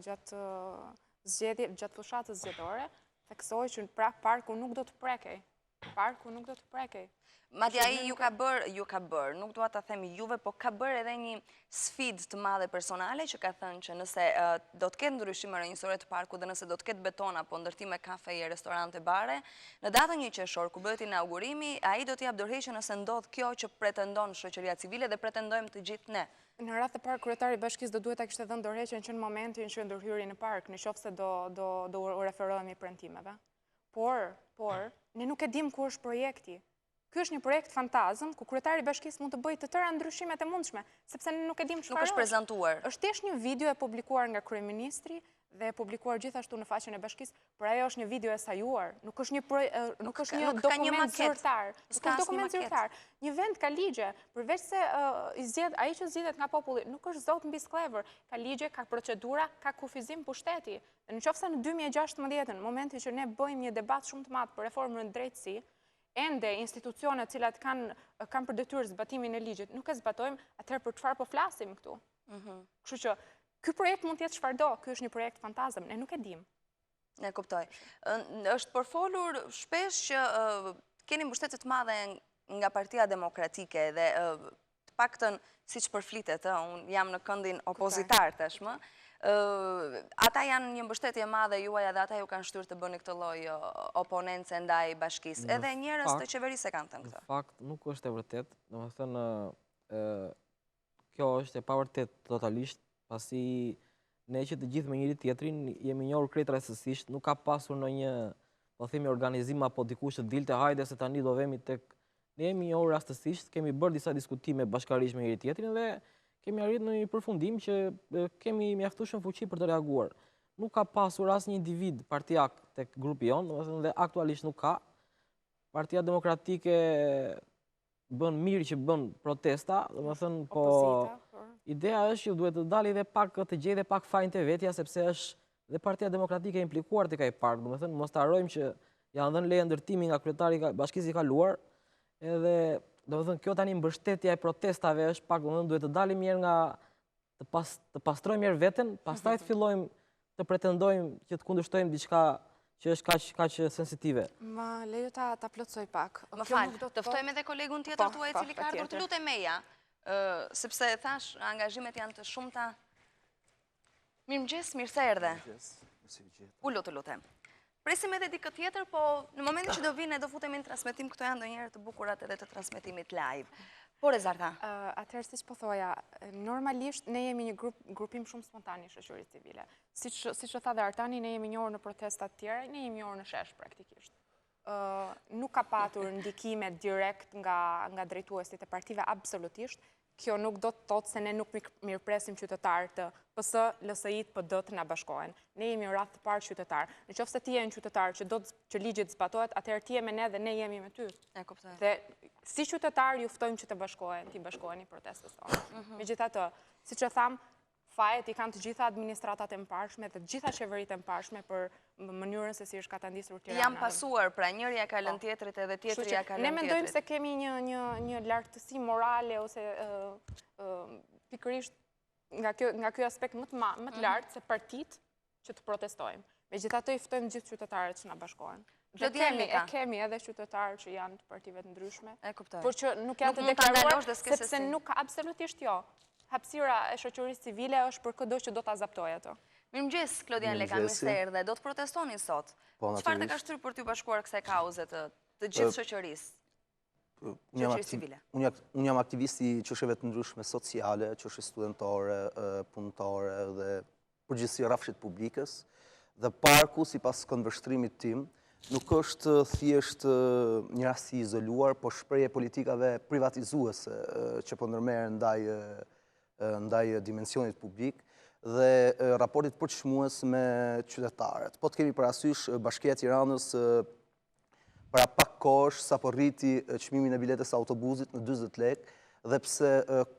gjatë fushatës zgjedhore theksoi që parku nuk do të prekej. Parku nuk do të prekej. Madje ai ju ka bërë, nuk dua ta them juve, po ka bërë edhe një sfidë të madhe personale që ka thënë që nëse do të ketë ndryshime rinjësore të parkut dhe nëse do të ketë betona apo ndërtime kafeje, restorante, bare, në datën 1 qershor ku bëhet inaugurimi, ai do t'i jap dorëheqje nëse ndodh kjo që pretendon shoqëria civile dhe pretendojmë të gjithë ne. Në radhë të parë, kryetari i bashkisë do duhet ta kishte dhënë dorëheqjen që në momentin që ndërhyri në park, nëse do u referohemi premtimeve. Por, ne nuk e dim ku është projekti. Ky është një projekt fantazëm ku kryetari i bashkisë mund të bëjë të tëra ndryshimet e mundshme, sepse ne nuk e dim çfarë Nuk është prezantuar. Është thjesht një video e publikuar nga kryeministri dhe e publikuar gjithashtu në faqen e bashkisë, por ajo është një video e sajuar, nuk është një dokument zyrtar. Nuk është dokument zyrtar. Një vend ka ligje, përveç se ai që zgjidhet nga populli nuk është zot mbi sklever, ka ligje, ka procedura, ka kufizim pushteti. Dhe nëse në 2016, në momentin që ne bëjmë një debat shumë të madh për reformën në drejtësi, ende institucionet cilat kanë për detyrë zbatimin e ligjit, nuk e zbatojmë, atëherë për çfarë po flasim këtu? Kështu që ky projekt mund të jetë çfarëdo, ky është një projekt fantazëm, ne nuk e dim. Ne kuptoj. Është përfolur shpesh që keni mbështetje të madhe nga Partia Demokratike dhe të paktën siç përflitet, unë jam në këndin opozitar tashmë. Ata janë një mbështetje madhe juaj dhe ata ju kanë shtyrë të bëni këtë lloj oponencë ndaj bashkisë. Edhe njerëz të qeverisë e kanë thënë këtë. Në fakt nuk është e vërtet, domethënë kjo është e pavërtet totalisht, pasi ne që të gjithë me njëri tjetrin jemi njohur krejt rastësisht, nuk ka pasur ndonjë, po themi, organizim apo dikush të dilte hajde se tani do vemi tek. Ne jemi njohur rastësisht, kemi bërë disa diskutime bashkërisht me njëri tjetrin dhe kemi arritur në një përfundim që kemi mjaftueshëm fuqi për të reaguar. Nuk ka pasur asnjë individ partijak tek grupi jon, domethënë dhe aktualisht nuk ka. Partia Demokratike bën mirë që bën protesta, domethënë po ideja është që duhet të dalë edhe pak të gjejë pak fajin te vetja, sepse është dhe Partia Demokratike implikuar tek ai park, domethënë mos ta harrojmë që janë dhënë leje ndërtimi nga kryetari i bashkisë i kaluar, edhe domethënë kjo tani mbështetja e protestave është pak, domethënë duhet të dalim mirë nga të pastrojmë mirë veten, pastaj të fillojmë të pretendojmë që të kundërshtojmë diçka që është kaq sensitive. Ma lejo ta plotësoj pak. Më fal, të ftojmë edhe kolegun tjetër tuaj i cili ka ardhur, të lutem Meja, sepse thash angazhimet janë të shumta. Mirëmëngjes, mirë se erdhe. Ulo të lutem. Presim edhe dikë tjetër, po në momentin që do vinë do futemi në transmetim, këto janë ndonjëherë të bukurat edhe të transmetimit live. Por e Zarta. Atëherë siç po thoja, normalisht ne jemi një grupim shumë spontan i shoqërisë civile. Siç e tha dhe Artani, ne jemi njohur në protesta të tjera, ne jemi njohur në shesh praktikisht. Nuk ka patur ndikime direkt nga drejtuesit e partive absolutisht. kjo nuk do të thotë se ne nuk mirëpresim qytetarë të PS, LSI-t, PD të na bashkohen. Ne jemi rreth të parë qytetar. Nëse ti je një qytetar që ligjit zbatohet, atëherë ti je me ne dhe ne jemi me ty. E kuptoj. Dhe si qytetar ju ftojmë që të bashkohen, ti bashkoheni protestës tonë. Megjithatë, siç e tham, fajet i kanë të gjitha administratat e mparshme dhe të gjitha qeveritë e mparshme për mënyrën se si është ka të ndisur Tirana. Jam pasuar, pra njëri ka lënë tjetrit edhe tjetri ka lënë ne mendojmë tjetrit. se kemi një lartësi morale ose pikërisht nga ky aspekt më të lartë se partit që të protestojmë. Megjithatë i ftojmë gjithë qytetarët që na bashkohen. Dhe kemi edhe qytetarë që janë të partive të ndryshme. E kuptoj. Por që nuk janë të deklaruar sepse nuk absolutisht jo. Hapësira e shoqërisë civile është për çdo që do ta zaptojë ato. Mirëmëngjes, Klodian Leka, mirë se erdhe. Do të protestoni sot. Çfarë të ka shtyrë për t'ju bashkuar kësaj kauze të gjithë shoqërisë? Shoqërisë civile. Unë jam aktivisti i çështjeve të ndryshme sociale, çështje studentore, punëtore dhe përgjithësi rrafshit publikës. Dhe parku, sipas këndvështrimit tim, nuk është thjesht një rasti izoluar, por shprehje politikave privatizuese që po ndërmerren ndaj dimensionit publik dhe raportit përçmues me qytetarët. Po të kemi parasysh Bashkia e Tiranës para pak kohësh sapo rriti çmimin e biletës autobusit në 40 lekë dhe pse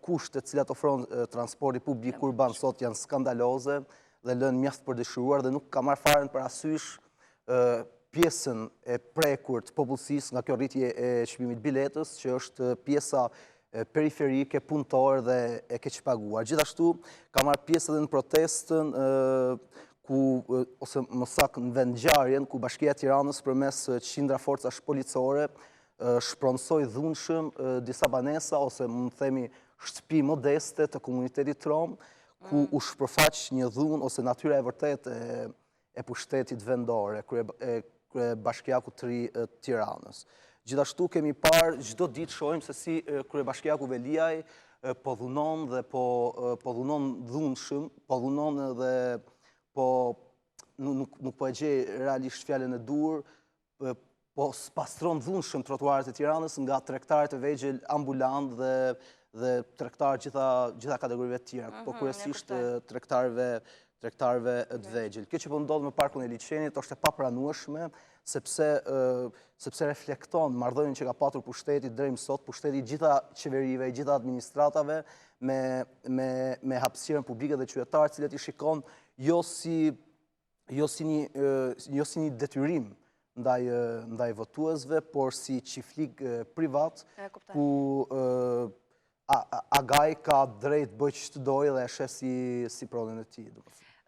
kushtet cilat ofron transporti publik urban sot janë skandaloze dhe lënë mjaft për dëshiruar dhe nuk ka marrë fare në parasysh pjesën e prekur të popullsisë nga kjo rritje e çmimit biletës, që është pjesa periferike, punëtor dhe e keqpaguar. Gjithashtu, ka marrë pjesë edhe në protestën ose më saktë në vendngjarjen, ku Bashkia e Tiranës përmes qindra forcash policore shpronsoi dhunshëm disa banesa ose mund të themi shtëpi modeste të komunitetit rom, ku u shpërfaq një dhunë ose natyra e vërtetë e pushtetit vendore, Kryebashkiaku të ri Tiranës. Gjithashtu kemi parë, çdo ditë shohim se si Kryebashkiaku Veliaj po dhunon dhe po dhunon dhunshëm, po dhunon dhe nuk po e gjej realisht fjalën e dur, po pastron dhunshëm trotuarët e Tiranës nga tregtarët e vegjël ambulant dhe tregtarët gjitha kategorive të tjera, po kryesisht tregtarëve të vegjël. Kjo që po ndodh me parkun e Liçenit është e papranueshme, sepse reflekton marrëdhënien që ka patur pushteti deri më sot, pushteti i gjitha qeverive, i gjitha administratave me hapësirën publike dhe qytetarët, cilët i shikon jo si një detyrim ndaj votuesve, por si çiftlik privat, ku agaj ka drejt bëj ç'të dojë dhe e sheh si pronën e tij.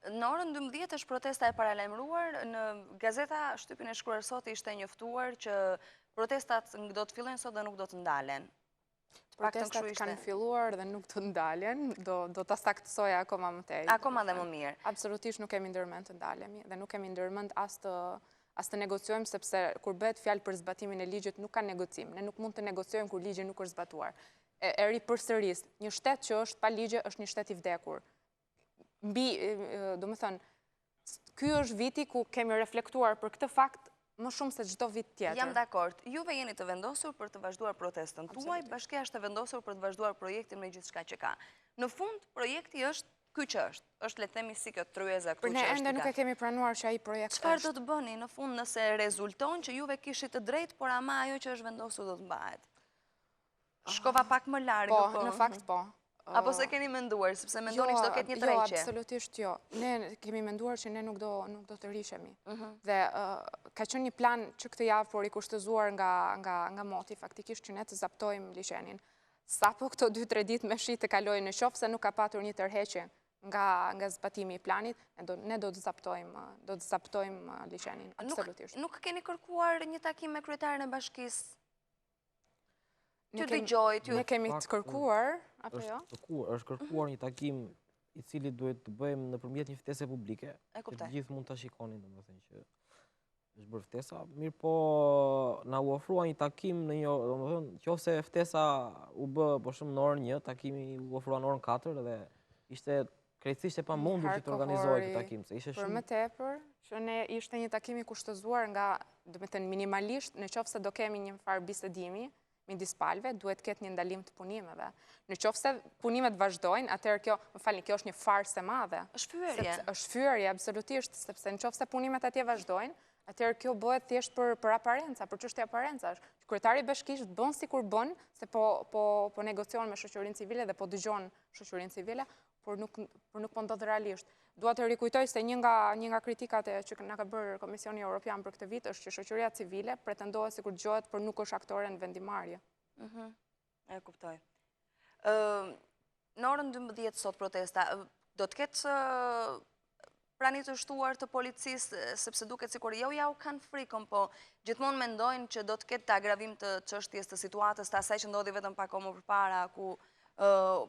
Në orën 12 është protesta e paralajmëruar. Në gazeta Shtypin e shkruar sot ishte njoftuar që protestat do të fillojnë sot dhe nuk do të ndalen. Protestat kanë filluar dhe nuk të ndalen, do ta saktësoja akoma më tej. Akoma dhe më mirë. Absolutisht nuk kemi ndërmend të ndalemi dhe nuk kemi ndërmend as të negociojmë, sepse kur bëhet fjalë për zbatimin e ligjit nuk ka negocim. Ne nuk mund të negociojmë kur ligji nuk është zbatuar. E ri përsëris, një shtet që është pa ligje është një shtet i vdekur. Do më thënë, ky është viti ku kemi reflektuar për këtë fakt më shumë se çdo vit tjetër. Jam dakord. Juve jeni të vendosur për të vazhduar protestën tuaj, Bashkia është të vendosur për të vazhduar projektin me gjithçka që ka. Në fund, projekti është ky që është le të themi si kjo tryeza këtu që është. Për ne ende nuk e kemi pranuar që ai projekt është. Çfarë do të bëni në fund nëse rezulton që juve kishit të drejtë, por ama ajo që është vendosur do të mbahet? Shkova pak më larg. Po, në fakt po. Apo se keni menduar, sepse mendoni që do ketë një tregje? Jo, absolutisht jo. Ne kemi menduar që ne nuk do të rishemi. Dhe ka qenë një plan që këtë javë, por i kushtëzuar nga moti, faktikisht që ne të zaptojmë liçenin. Sapo këto 2-3 ditë me shi të kalojnë, në qoftë se nuk ka patur një tërheqje nga zbatimi i planit, ne do të zaptojmë liçenin, absolutisht. Nuk keni kërkuar një takim me kryetaren e bashkisë? Që dëgjoj, ne kemi të kërkuar, apo jo? Është kërkuar një takim i cili duhet të bëjmë nëpërmjet një ftese publike, që të gjithë mund ta shikonin, domethënë që është bërë ftesa, mirë po na u ofrua një takim në një, domethënë, qofse ftesa u bë për shembull në orën 1, takimi u ofrua në orën 4 dhe ishte krejtësisht e pamundur që të organizohej ky takim, se ishte shumë. Për më tepër, që ne ishte një takim i kushtëzuar nga, domethënë minimalisht, nëse do kemi një farë bisedimi, midis palëve, duhet ketë një ndalim të punimeve. Në qoftë se punimet vazhdojnë, atëherë kjo, më falni, kjo është një farsë e madhe. Është fyerje. Është fyerje, absolutisht, sepse në qoftë se punimet atje vazhdojnë, atëherë kjo bëhet thjesht për aparenca, për çështje aparencash. Kryetari i bashkisë bën sikur bën, se po negocion me shoqërinë civile dhe po dëgjon shoqërinë civile, por nuk po ndodh realisht. Dua të rikujtoj se një nga kritikat që na ka bërë Komisioni Evropian për këtë vit është që shoqëria civile pretendohet sikur dëgohet, por nuk është aktore në vendimarrje. E kuptoj. Në orën 12 sot protesta, do të ketë pranit të shtuar të policisë, sepse duket sikur jo ja u kanë frikën, po gjithmonë mendojnë që do të ketë agravim të çështjes të situatës, të asaj që ndodhi vetëm pak kohë më përpara, ku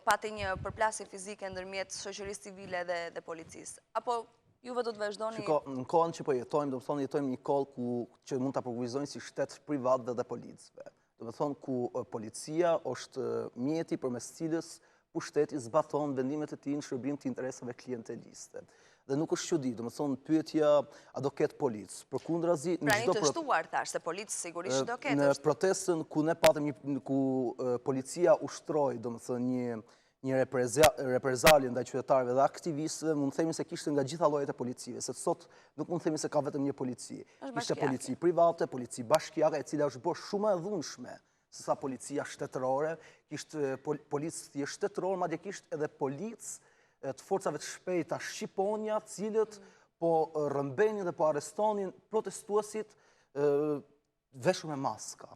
pati një përplasje fizike ndërmjet shoqërisë civile dhe policisë. Apo juve do të vazhdoni? Shiko, në kohën që po jetojmë, do të thonë jetojmë një kohë që mund ta përkufizojnë si shtet privat dhe policëve. Do të thonë ku policia është mjeti përmes cilës pushteti zbaton vendimet e tij në shërbim të interesave klienteliste. Dhe nuk është çudi, do të thonë pyetja a do ketë policë. Përkundrazi në çdo të shtuar thash se policë sigurisht do ketë. Në protestën ku ne patëm ku policia ushtroi, do të thonë një reprezalje ndaj qytetarëve dhe aktivistëve, mund të themi se kishte nga gjitha llojet e policive, se sot nuk mund të themi se ka vetëm një polici. Ishte polici private, polici bashkiake, e cila është bërë shumë e dhunshme se sa policia shtetërore, kishte policë thjesht shtetëror, madje kishte edhe policë të forcave të shpejta shqiponja, cilët po rrëmbenin dhe po arrestonin protestuesit veshur me maska.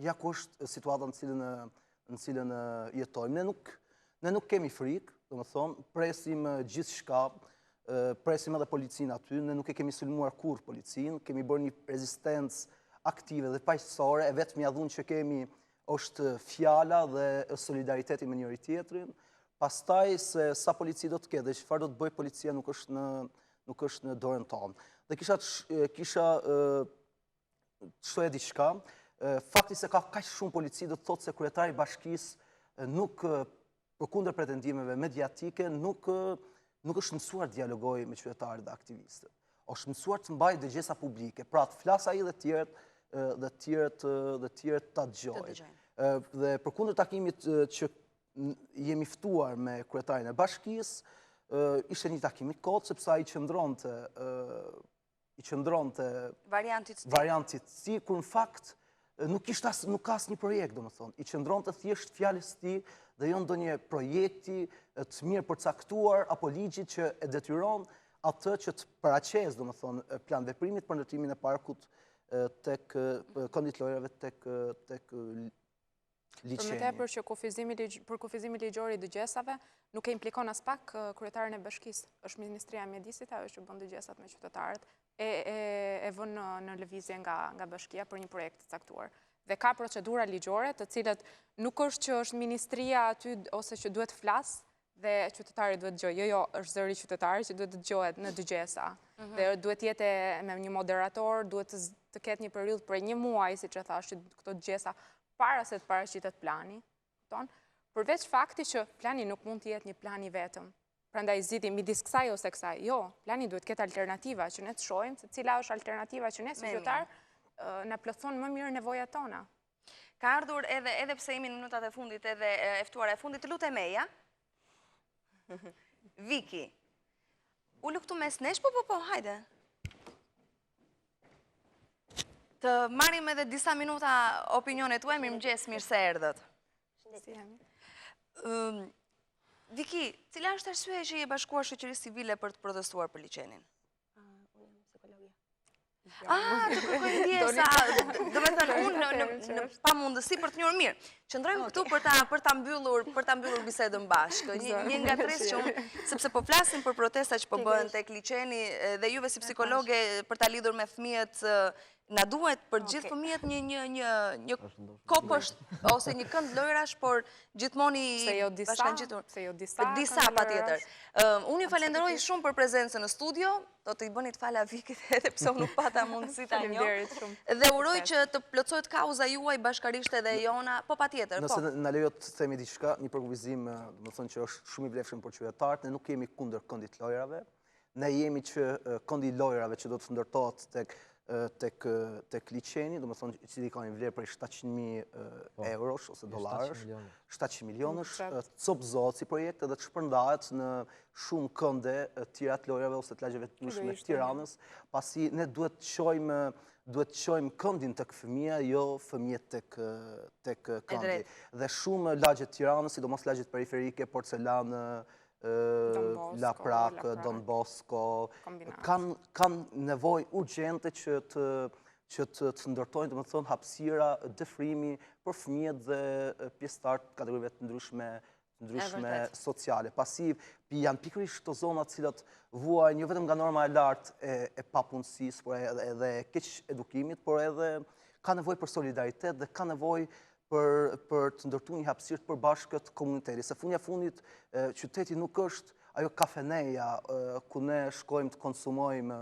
Ja ku është situata në cilën jetojmë. Ne nuk kemi frikë, presim gjithçka, presim edhe policinë aty, ne nuk e kemi sulmuar kurrë policinë, kemi bërë një rezistencë aktive dhe paqësore, e vetmja dhunë që kemi është fjala dhe solidariteti me njëri tjetrin. Pastaj se sa polici do të ketë dhe çfarë do të bëjë policia nuk është në dorën tonë. Dhe kisha shtoje diçka, fakti se ka kaq shumë polici do të thotë se kryetari i bashkisë nuk përkundër pretendimeve mediatike nuk është mësuar të dialogojë me qytetarët dhe aktivistët. Është mësuar të mbajë dëgjesa publike, pra të flas ai dhe tjerët ta dëgjojnë. Dhe përkundër takimit që jemi ftuar me kryetarin e bashkisë, ishte një takim i kotë, sepse ai qëndronte variantit të tij, kur në fakt nuk ka asnjë projekt, domethënë. I qëndronte thjesht fjalës së tij dhe jo ndonjë projekti të mirë përcaktuar apo ligjit që e detyron atë që të paraqesë, domethënë, plan veprimit për ndërtimin e parkut tek këndit lojrave tek Për më tepër që për kufizimi ligjor i dëgjesave nuk e implikon as pak kryetarin e bashkisë. Është Ministria e Mjedisit ajo që bën dëgjesat me qytetarët, e vën në lëvizje nga bashkia për një projekt të caktuar. Dhe ka procedura ligjore të cilët nuk është që është ministria aty ose që duhet flas dhe qytetari duhet dëgjojë. Jo, është zëri qytetari që duhet dëgjohet në dëgjesa. Dhe duhet jetë me një moderator, duhet të ketë një periudhë për një muaj, siç e thash, këto dëgjesa para se të paraqitet plani, përveç fakti që plani nuk mund të jetë një plan i vetëm. Prandaj zgjidhim midis kësaj ose kësaj. Jo, plani duhet ketë alternativa që ne të shohim se cila është alternativa që ne si qytetar na plotëson më mirë nevojat tona. Ka ardhur edhe pse jemi në minutat e fundit edhe e ftuara e fundit, të lutem Meja. Viki. Ulu këtu mes nesh, po, hajde. Të marrim edhe disa minuta opinionet tuaj, mirëmëngjes, mirë se erdhët. Viki, cila është arsyeja që je bashkuar shoqërisë civile për të protestuar për liçenin? Të kërkoj ndjesa, do me thënë, unë pa mundësi për të njohur mirë. Qëndrojmë këtu për ta mbyllur bisedën bashkë. Një nga tres që unë, sepse po flasim për protesta që po bëhen tek liçeni dhe juve si psikologe për ta lidhur me fëmijët, na duhet për gjithë fëmijët një kopësht ose një kënd lojrash, por gjithmonë i bashkangjitur. Se jo disa. Disa patjetër. Unë ju falenderoj shumë për prezencën në studio, do të i bëni të fala Vikit edhe pse unë nuk pata mundësi ta njoh. Dhe uroj që të plotësohet kauza juaj bashkarisht edhe jona, po patjetër, po. Nëse na lejo të themi diçka, një përkufizim, domethënë që është shumë i vlefshëm për qytetarët, ne nuk jemi kundër këndit lojrave. Ne jemi që këndi lojrave që do të ndërtohet tek tek liçeni, do më thonë i cili ka një vlerë prej 700.000 eurosh ose dollarësh, 700 milionësh, copëzohet si projekte dhe të shpërndahet në shumë kënde tjera të lojrave ose të lagjeve të ndryshme të Tiranës, pasi ne duhet të qojmë këndin tek fëmija, jo fëmijët tek këndi. Dhe shumë lagjet Tiranës, sidomos lagjet periferike, Porcelanë, Laprak, Don Bosco, kanë nevojë urgjente që të ndërtojnë, të më thonë, hapësira, dëfrimi për fëmijët dhe pjesëtarët kategorive të ndryshme sociale. Pasiv, janë pikërisht të zonat cilat vuajnë jo vetëm nga norma e lartë e papunësisë, por edhe keq edukimit, por edhe ka nevojë për solidaritet dhe ka nevojë për të ndërtu një hapësirë të përbashkët komuniteti. Se fundit, qyteti nuk është ajo kafeneja ku ne shkojmë të konsumojmë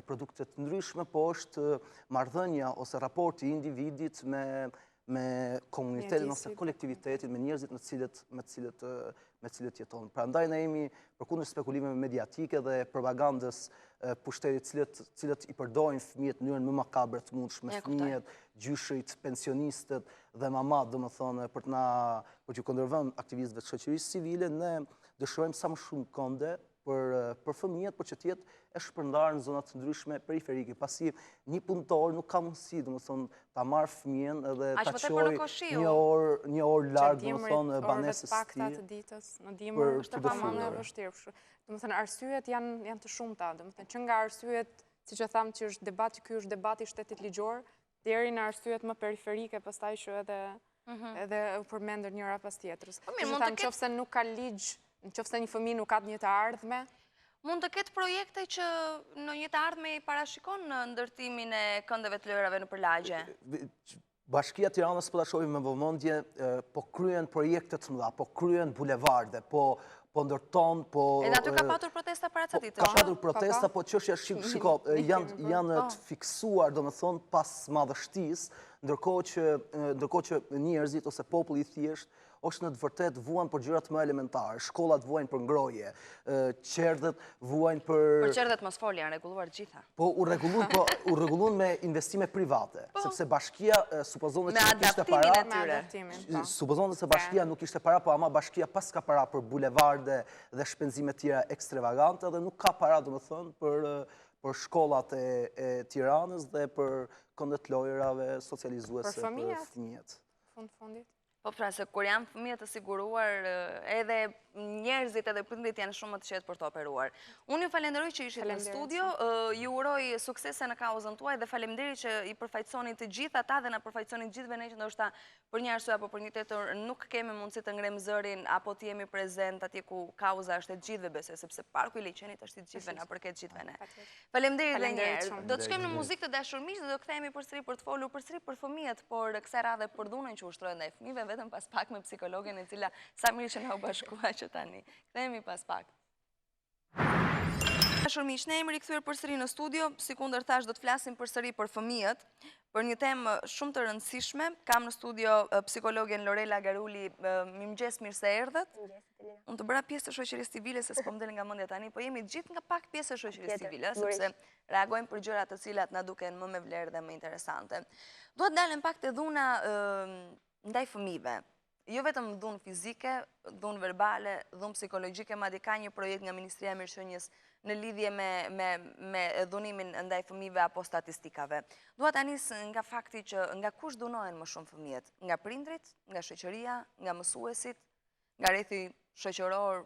produktet të ndryshme, po është marrëdhënia ose raporti i individit me komunitetin ose kolektivitetin, me njerëzit me cilët jeton. Prandaj ne jemi përkundër spekulimeve mediatike dhe propagandës pushtetit cilët i përdojnë fëmijët në mënyrën më makabre të mundshme, fëmijët, gjyshrit, pensionistët dhe mamat, do më thonë, për që këndërvën aktivistëve të shoqërisë civile, ne dëshirojmë sa më shumë kënde për fëmijët, për që tjetë e shpërndarë në zonat të ndryshme periferike. Pasi një punëtor nuk ka mundësi, do më thonë, ta marë fëmijën edhe ta qoj një orë largë, do më thonë, banesës ti. Të ditës, në dimër, është të pamë e vështirë. Do më thënë, arsyet janë të shumëta. Do më thënë, që nga arsyet, si që thamë që është debati, kjo është debati shtetit ligjor, deri në arsyet më periferike, pastaj që edhe përmendër njëra pas tjetërës. Që thamë, qofse nuk ka ligjë, në qofse një fëmijë nuk ka një të ardhme. Mund të ketë projekte që në një të ardhme i parashikon në ndërtimin e këndeve të lojrave në përlagje? Bashkia Tiranës, po ta shohim me vëmendje, po kryen projekte të mëdha, po kryen bulevarde, po ndërton, po... Edhe aty ka patur protesta para të ditës? Ka patur protesta, po çështja shiko, janë të fiksuar, do më thonë, pas madhështisë, ndërkohë që njerëzit ose populli i thjesht është në të vërtet vuan për gjërat më elementare, shkollat vuajnë për ngroje, qerdhet vuajnë për... Për qerdhet mos foli, janë rregulluar gjitha. Po, u rregullun me investime private, sepse bashkia supozon se nuk kishte para... Supozon se bashkia nuk kishte para, po ama bashkia pas ka para për bulevarde dhe shpenzime tjera ekstravagante dhe nuk ka para, do më thënë, për shkollat e Tiranës dhe për këndet lojrave socializuese për fëmijët. Fundit. Po pra, se kur janë fëmijët të siguruar, edhe njerëzit edhe prindrit janë shumë të qetë për të operuar. Unë ju falenderoj që ishit në studio, ju uroj suksese në kauzën tuaj dhe faleminderit që i përfaqësoni të gjithë ata dhe na përfaqësoni të gjithëve ne që ndoshta për një arsye apo për një tjetër nuk kemi mundësi të ngrem zërin apo të jemi prezent atje ku kauza është e gjithëve besoj sepse parku i liçenit është i gjithëve, na përket gjithëve ne. Faleminderit edhe një herë. Do të shkojmë në muzikë të dashur miq dhe do kthehemi përsëri për të folur përsëri për fëmijët, por kësaj radhe për dhunën që ushtrohet ndaj fëmijëve vetëm pas pak me psikologen e cila sa mirë që na u bashkua që tani. Kthehemi pas pak. Dashur miq, ne jemi rikthyer përsëri në studio, si kundër thash do të flasim përsëri për fëmijët, për një temë shumë të rëndësishme. Kam në studio psikologen Lorela Garuli. Mirëmëngjes, mirë se erdhët. Unë të bëra pjesë të shoqërisë civile se s'po më del nga mendja tani, po jemi gjithë nga pak pjesë e shoqërisë civile, sepse reagojmë për gjëra të cilat na duken më me vlerë dhe më interesante. Dua të dalem pak te dhuna ndaj fëmijëve. Jo vetëm dhunë fizike, dhunë verbale, dhunë psikologjike, madje ka një projekt nga Ministria e Mirëqenies në lidhje me dhunimin ndaj fëmijëve apo statistikave. Dua ta nis nga fakti që nga kush dhunohen më shumë fëmijët? Nga prindrit, nga shoqëria, nga mësuesit, nga rrethi shoqëror?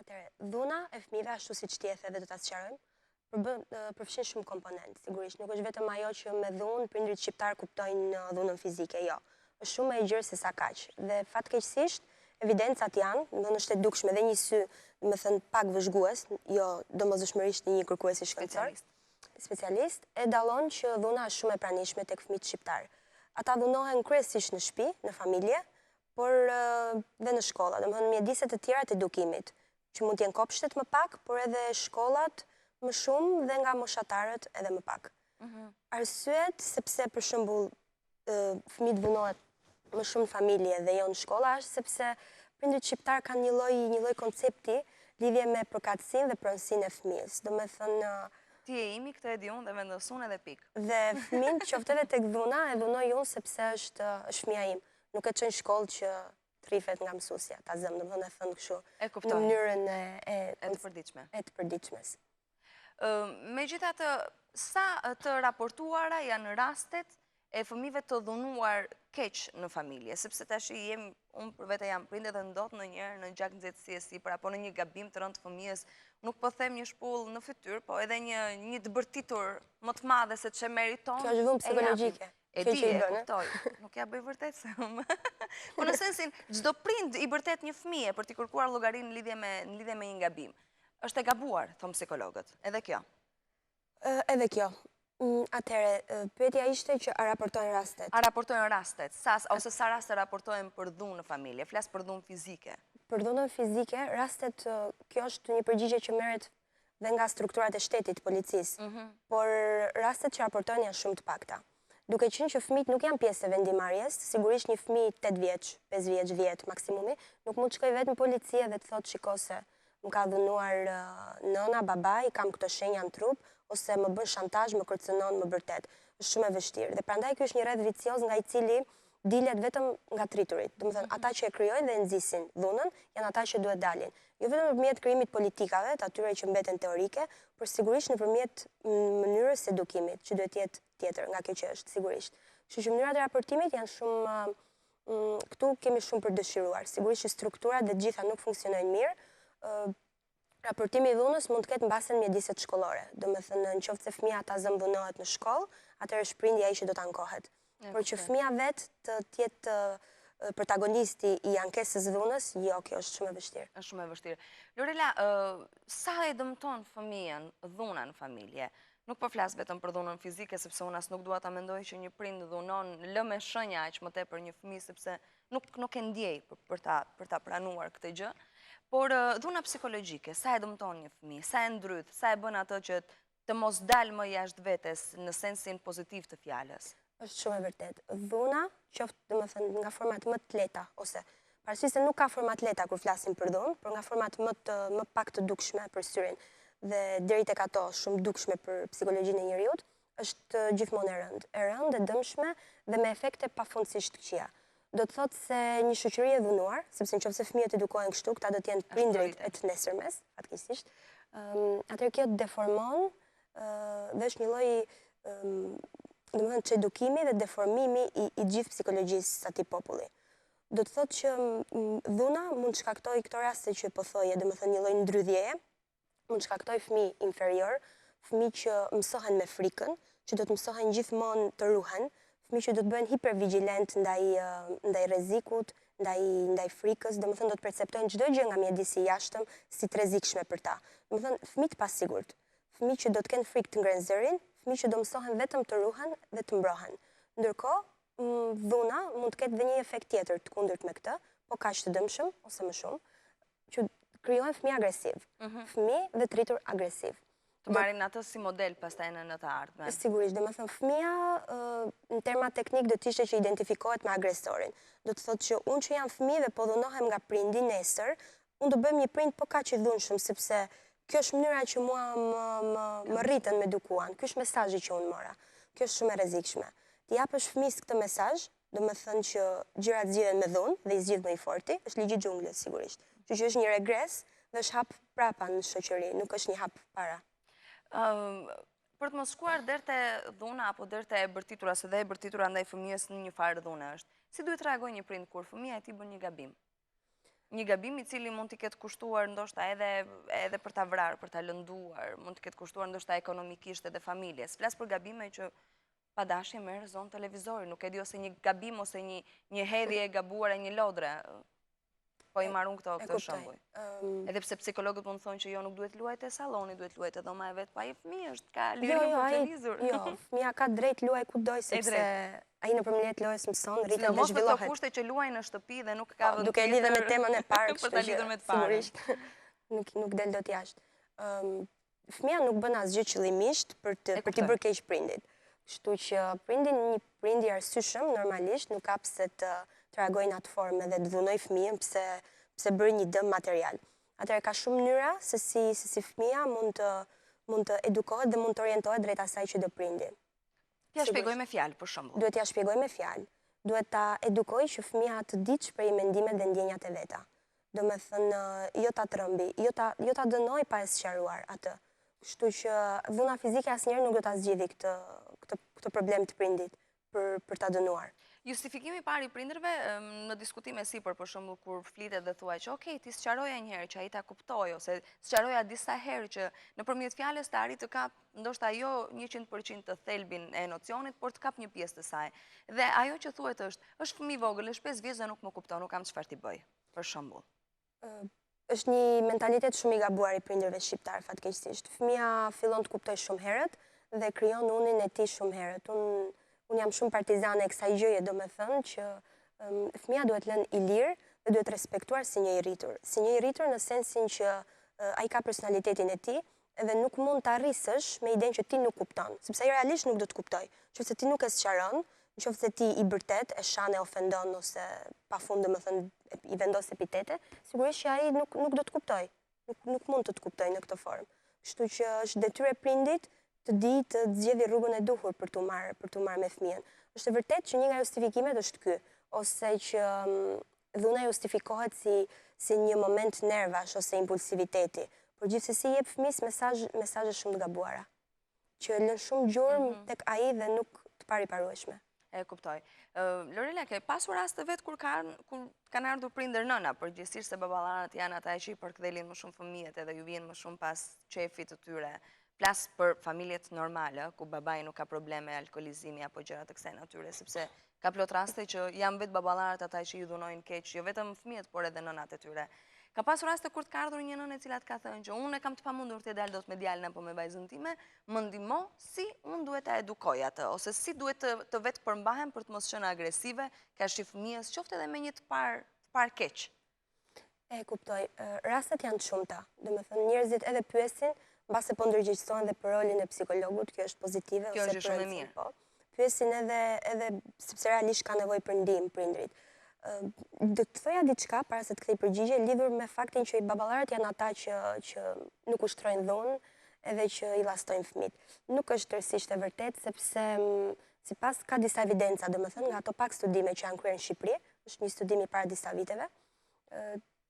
Atëherë, dhuna e fëmijëve ashtu siç ti e the dhe do ta sqarojmë, përfshin shumë komponentë. Sigurisht nuk është vetëm ajo që me dhunë prindrit shqiptar kuptojnë dhunën fizike, jo. Është shumë e gjerë se sa kaq. Dhe fatkeqësisht, evidencat janë, ndonë është e dukshme dhe një sy, me thënë pak vëzhgues, jo domosdoshmërisht një kërkuesi shkencor, specialist, e dallon që dhuna është shumë e pranishme tek fëmijët shqiptar. Ata dhunohen kryesisht në shtëpi, në familje, por dhe në shkolla, domethënë mjediset e tjera të edukimit, që mund të jenë kopshtet më pak, por edhe shkollat më shumë dhe nga moshatarët edhe më pak. Arsyet sepse për shembull fëmijët dhunohet më shumë në familje dhe jo në shkolla është sepse prindrit shqiptar kanë një lloj koncepti lidhje me përkatësinë dhe pronësinë e fëmijës. Domethënë ti e imi, këtë e di unë dhe vendosun edhe pikë. Dhe fëmin qoftë edhe tek dhuna, e dhunoj unë sepse është fëmia im. Nuk e çon shkollë që trifet nga mësusja, ta zëm, domethënë e thënë kështu. E Në kuptoj. mënyrën E të përditshme. e të përditshmes. Megjithatë, sa të raportuara janë rastet e fëmijëve të dhunuar keq në familje, sepse tash unë për vete jam prindër dhe ndodh ndonjëherë në gjak nxehtësie e sipër apo në një gabim të rënd të fëmijës, nuk po them një shpull në fytyrë, po edhe një të bërtitur më të madhe se ç'e meriton. Kjo është dhunë psikologjike. E Kjo di, që i e bën, kuptoj. Nuk ja bëj vërtet se po në sensin, çdo prind i bërtet një fëmije për t'i kërkuar llogarinë në lidhje me një gabim. Është e gabuar, thon psikologët. Edhe kjo. Edhe kjo. Atëherë, pyetja ishte që a raportojnë rastet. A raportojnë rastet, ose sa raste raportojnë për dhunë në familje, flas për dhunë fizike. Për dhunën fizike, rastet, kjo është një përgjigje që merret dhe nga strukturat e shtetit, policisë, por rastet që raportojnë janë shumë të pakta. Duke qenë që fëmijët nuk janë pjesë e vendimarrjes, sigurisht një fëmijë 8 vjeç, 5 vjeç, 10 maksimumi, nuk mund të shkojë vetëm në polici dhe të thotë shiko se më ka dhunuar nëna, babai, kam këto shenja në trup, ose më bën shantazh, më kërcënon, më bërtet. Është shumë e vështirë. Dhe prandaj ky është një rreth vicioz nga i cili dilet vetëm nga triturit. Domethënë, ata që e krijojnë dhe e nxisin dhunën, janë ata që duhet dalin. Jo vetëm nëpërmjet krijimit politikave, të atyre që mbeten teorike, por sigurisht nëpërmjet mënyrës së edukimit, që duhet jetë tjetër nga kjo që është, sigurisht. Kështu që mënyrat e raportimit janë shumë këtu kemi shumë për dëshiruar. Sigurisht që strukturat dhe gjitha nuk funksionojnë mirë. Raportimi i dhunës mund të ketë mbasen mjediset shkollore. Domethënë, nëse fëmia ta zëmbënohet në shkollë, atëherë shprindja ai që do të ankohet. Por që fëmia vetë të jetë protagonisti i ankesës dhunës, jo, kjo është shumë e vështirë. Është shumë e vështirë. Lorela, sa e dëmton fëmijën dhuna në familje? Nuk po flas vetëm për dhunën fizike, sepse unë as nuk dua ta mendoj që një prind dhunon lë me shenja aq më tepër një fëmijë, sepse nuk e ndjej për ta pranuar këtë gjë. Por dhuna psikologjike, sa e dëmton një fëmijë, sa e ndryth, sa e bën atë që të mos dalë më jashtë vetes në sensin pozitiv të fjalës? Është shumë e vërtet. Dhuna, qoftë domethënë nga format më të lehta, ose pavarësisht se nuk ka forma të lehta kur flasim për dhunë, por nga format më pak të dukshme për syrin dhe deri tek ato shumë dukshme për psikologjinë e njerëzit, është gjithmonë e rëndë, e dëmshme dhe me efekte pafundësisht të këqija. Do të thotë se një shoqëri e dhunuar, sepse nëse fëmijët edukohen kështu, këta do të jenë prindrit e të nesërmes, fatkeqësisht. Atëherë kjo deformon dhe është një lloj domethënë çedukimi dhe deformimi i gjithë psikologjisë së atij populli. Do të thotë që dhuna mund të shkaktojë këto raste që po thoje, domethënë një lloj ndrydhjeje, mund të shkaktojë fëmijë inferior, fëmijë që mësohen me frikën, që do të mësohen gjithmonë të ruhen, fëmijë që do të bëhen hipervigjilent ndaj rrezikut, ndaj frikës, domethënë do të perceptojnë çdo gjë nga mjedisi i jashtëm si të rrezikshme për ta. Domethënë fëmijë të pasigurt, fëmijë që do të kenë frikë të ngrenë zërin, fëmijë që do mësohen vetëm të ruhen dhe të mbrohen. Ndërkohë, dhuna mund të ketë dhe një efekt tjetër të kundërt me këtë, po kaq të dëmshëm ose më shumë, që krijohen fëmijë agresiv. Fëmijë dhe të rritur agresiv. Të marrin atë si model pastaj në të ardhmen. Sigurisht, domethënë fëmia në terma teknik do të ishte që identifikohet me agresorin. Do të thotë që unë që jam fëmijë dhe po dhunohem nga prindi nesër, unë do bëjmë një prind po kaq i dhunshëm, sepse kjo është mënyra që mua më rritën me edukuan. Ky është mesazhi që unë mora. Kjo është shumë e rrezikshme. Ti japësh fëmijës këtë mesazh, domethënë që gjërat zgjidhen me dhunë dhe i zgjidh më i forti, është ligji i xhunglës sigurisht. Që është një regres dhe është hap prapa në shoqëri, nuk është një hap para. Për të mos shkuar deri te dhuna apo deri te e bërtitura, se dhe e bërtitura ndaj fëmijës në një farë dhune është. Si duhet të reagojë një prind kur fëmia e tij bën një gabim? Një gabim i cili mund t'i ketë kushtuar ndoshta edhe për ta vrarë, për ta lënduar, mund t'i ketë kushtuar ndoshta ekonomikisht edhe familjes. Flas për gabime që pa dashje merr zonë televizori, nuk e di ose një gabim ose një hedhje e gabuar e një lodre. Po i marrun këto shembuj. Edhe pse psikologët mund të thonë që jo, nuk duhet luajt e salloni, duhet luajt e dhoma e vet, pa ai fëmijë është ka lirinë për të lëvizur. Jo, fëmia ka drejt luaj kudoj sepse ai nëpërmjet lojës mëson, rritet dhe zhvillohet. Sidomos këto kushte që luajnë në shtëpi dhe nuk ka vend duke lidhur me temën e parë, për ta lidhur me të parën. Sigurisht nuk del dot jashtë. Fëmia nuk bën asgjë qëllimisht për t'i bërë keq prindit. Kështu që një prind i arsyeshëm normalisht nuk ka pse të reagojë në atë formë dhe të dhunoj fëmijën pse bëri një dëm material. Atëherë ka shumë mënyra se si fëmia mund të mund të edukohet dhe mund të orientohet drejt asaj që do prindi. T'ja shpjegoj me fjalë, për shembull. Duhet t'ja shpjegoj me fjalë. Duhet ta edukoj që fëmia të ditë shpreh mendimet dhe ndjenjat e veta. Do me thënë, jo ta trëmbi, jo ta dënoj pa e sqaruar atë. Kështu që dhuna fizike asnjëherë nuk do ta zgjidhë këtë problem të prindit për ta dënuar. Justifikimi parë i prindërve në diskutime sipër, për shembull, kur flitet dhe thuaj që okej, ti sqaroja një herë që ai ta kuptoj, ose sqaroja disa herë që nëpërmjet fjalës të arrit të kap ndoshta jo 100% të thelbin e nocionit, por të kap një pjesë të saj. Dhe ajo që thuhet është fëmijë vogël, është 5 vjeç dhe nuk më kupton, nuk kam çfarë t'i bëj, për shembull. Është një mentalitet shumë i gabuar i prindërve shqiptar, fatkeqësisht. Fëmia fillon të kuptoj shumë herët dhe krijon unin e tij shumë herët. Unë jam shumë partizane e kësaj gjëje, do me thënë që fëmia duhet lënë i lirë dhe duhet respektuar si një i rritur. Si një i rritur në sensin që ai ka personalitetin e tij dhe nuk mund të arrisësh me idenë që ti nuk kupton, sepse ai realisht nuk do të kuptoj. Nëse ti nuk e sqaron, nëse ti i bërtet, e shan e ofendon ose pafund do me thënë i vendos epitete, sigurisht që ai nuk do të kuptoj. Nuk mund të kuptoj në këtë formë. Kështu që është detyrë e prindit të di të zgjedhë rrugën e duhur për t'u marrë me fëmijën. Është vërtet që një nga justifikimet është ky, ose që dhuna justifikohet si një moment nervash ose impulsiviteti, por gjithsesi jep fëmijës mesazhe shumë të gabuara, që lën shumë gjurmë tek ai dhe nuk të pariparueshme. E kuptoj. Lorela, ke pasur raste vetë kur kanë ardhur prindër nëna, përgjithsisht se baballarët janë ata që i përkthelin më shumë fëmijët edhe ju vjen më shumë pas qefit të tyre. Plas për familjet normale, ku babai nuk ka probleme alkoolizimi apo gjëra të kësaj natyre, sepse ka plot raste që janë vetë baballarët ata që ju dhunojnë keq, jo vetëm fëmijët, por edhe nënat e tyre. Ka pasur raste kur të ka ardhur një nënë e cila ka thënë që unë kam të pamundur të dal dot me djalin apo me vajzën time, më ndihmo si unë duhet ta edukoj atë, ose si duhet të vetë përmbahem për të mos qenë agresive, kaq i fëmijës, qoftë edhe me një të parë keq. E kuptoj. Rastet janë të shumta. Domethënë njerëzit edhe pyesin, mbase po ndërgjegjësohen dhe për rolin e psikologut, kjo është pozitive. Kjo është shumë e mirë. Po. Pyesin edhe sepse realisht ka nevojë për ndihmë prindrit. Do të thoja diçka para se të kthej përgjigje lidhur me faktin që baballarët janë ata që nuk ushtrojnë dhunë edhe që i llastojnë fëmijët. Nuk është tërësisht e vërtetë sepse sipas ka disa evidenca, domethënë nga ato pak studime që janë kryer në Shqipëri, është një studim i para disa viteve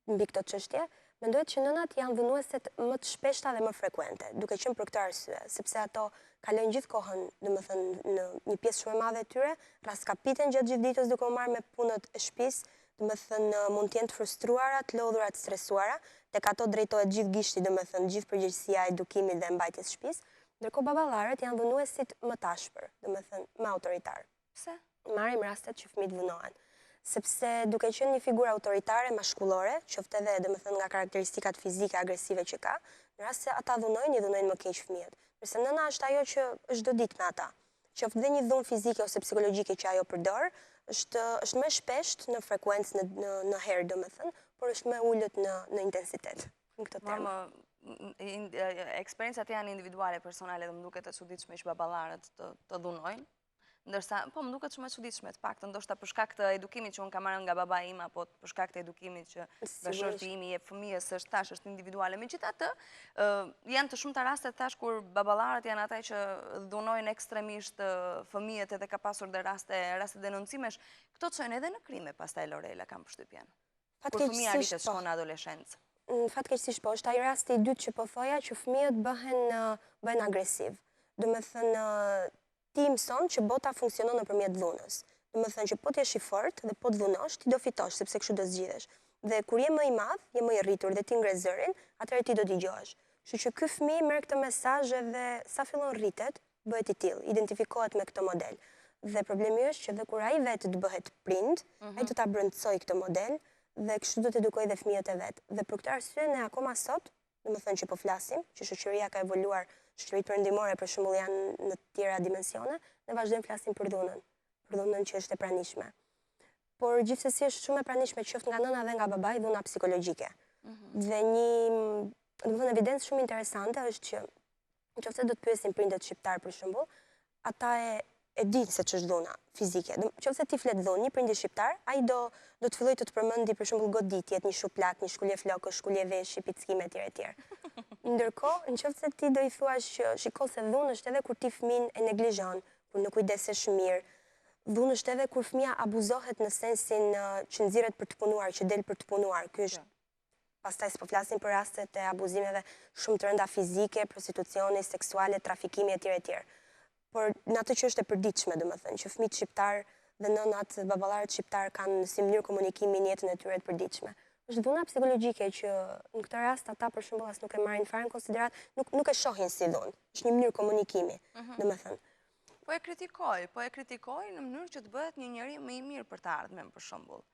mbi këtë çështje, mendohet që nënat janë dhunueset më të shpeshta dhe më frekuente, duke qenë për këtë arsye, sepse ato kalojnë gjithë kohën, domethënë në një pjesë shumë e madhe e tyre, raskapiten gjatë gjithë ditës duke u marrë me punët e shtëpisë, domethënë mund të jenë të frustruara, të lodhura, të stresuara, tek ato drejtohet gjithë gishti, domethënë gjithë përgjegjësia e edukimit dhe mbajtjes së shtëpisë, ndërkohë baballarët janë dhunuesit më të ashpër, domethënë më autoritar. Pse? Marrim rastet që fëmijët dhunohen. Sepse duke qenë një figurë autoritare, mashkullore, qoftë edhe domethënë nga karakteristikat fizike agresive që ka, në rast se ata dhunojnë, i dhunojnë më keq fëmijët. Përse nëna është ajo që është çdo ditë me ata. Qoftë dhe një dhunë fizike ose psikologjike që ajo përdor, është më shpesht në frekuencë në herë domethënë, por është më ulët në intensitet në këtë temë. Eksperiencat janë individuale, personale, dhe më duket e çuditshme që baballarët të dhunojnë. Ndërsa, po më duket shumë e çuditshme, të paktën ndoshta për shkak të edukimit që unë kam marrë nga babai im, apo për shkak të edukimit që bashorti im i jep fëmijës, është individuale. Megjithatë, janë të shumta raste tash kur baballarët janë ata që dhunojnë ekstremisht fëmijët, edhe ka pasur dhe raste denoncimesh. Këto çojnë edhe në krime pastaj, Lorela, kam përshtypjen. Kur fëmia arritet shkon në adoleshencë. Fatkeqësisht po, është ai rasti i dytë që po thoja që fëmijët bëhen agresiv. Domethënë ti mëson që bota funksionon nëpërmjet dhunës. Domethënë që po ti je i fortë dhe po të dhunosh, ti do fitosh sepse kështu do zgjidhesh. Dhe kur je më i madh, je më i rritur dhe ti ngre zërin, atëherë ti do dëgjohesh. Kështu që ky fëmijë merr këtë mesazh dhe sa fillon rritet, bëhet i tillë, identifikohet me këtë model. Dhe problemi është që edhe kur ai vetë të bëhet prind, ai do ta brëndësoj këtë model dhe kështu do të edukojë dhe fëmijët e vet. Dhe për këtë arsye ne akoma sot, domethënë që po flasim, që shoqëria ka evoluar, shoqëritë perëndimore për shembull janë në të tjera dimensione, ne vazhdojmë flasim për dhunën që është e pranishme. Por gjithsesi është shumë e pranishme qoftë nga nëna dhe nga babai dhuna psikologjike. Dhe domethënë evidencë shumë interesante është që nëse do të pyesin prindët shqiptar për shembull, ata e dinë se ç'është dhuna fizike. Nëse ti flet dhunë, një prindi shqiptar, ai do të fillojë të përmendi për shembull goditjet, një shuplak, një shkulje flokësh, shkulje veshi, pickime etj. Ndërkohë, në qoftë se ti do i thuash që shiko se dhunë është edhe kur ti fëmin e neglizhon, kur nuk kujdesesh mirë, dhunë është edhe kur fëmia abuzohet në sensin që nxirret për të punuar, që del për të punuar. Ky është pastaj s'po flasim për rastet e abuzimeve shumë të rënda fizike, prostitucioni, seksuale, trafikimi etj etj. Por në atë që është e përditshme, domethënë, që fëmijët shqiptar dhe nënat baballarët shqiptar kanë si mënyrë komunikimi në jetën e tyre të përditshme. Është dhuna psikologjike që në këtë rast ata për shembull as nuk e marrin fare në konsiderat, nuk e shohin si dhunë. Është një mënyrë komunikimi, domethënë. Po e kritikoj në mënyrë që të bëhet një njeri më i mirë për të ardhmen, për shembull.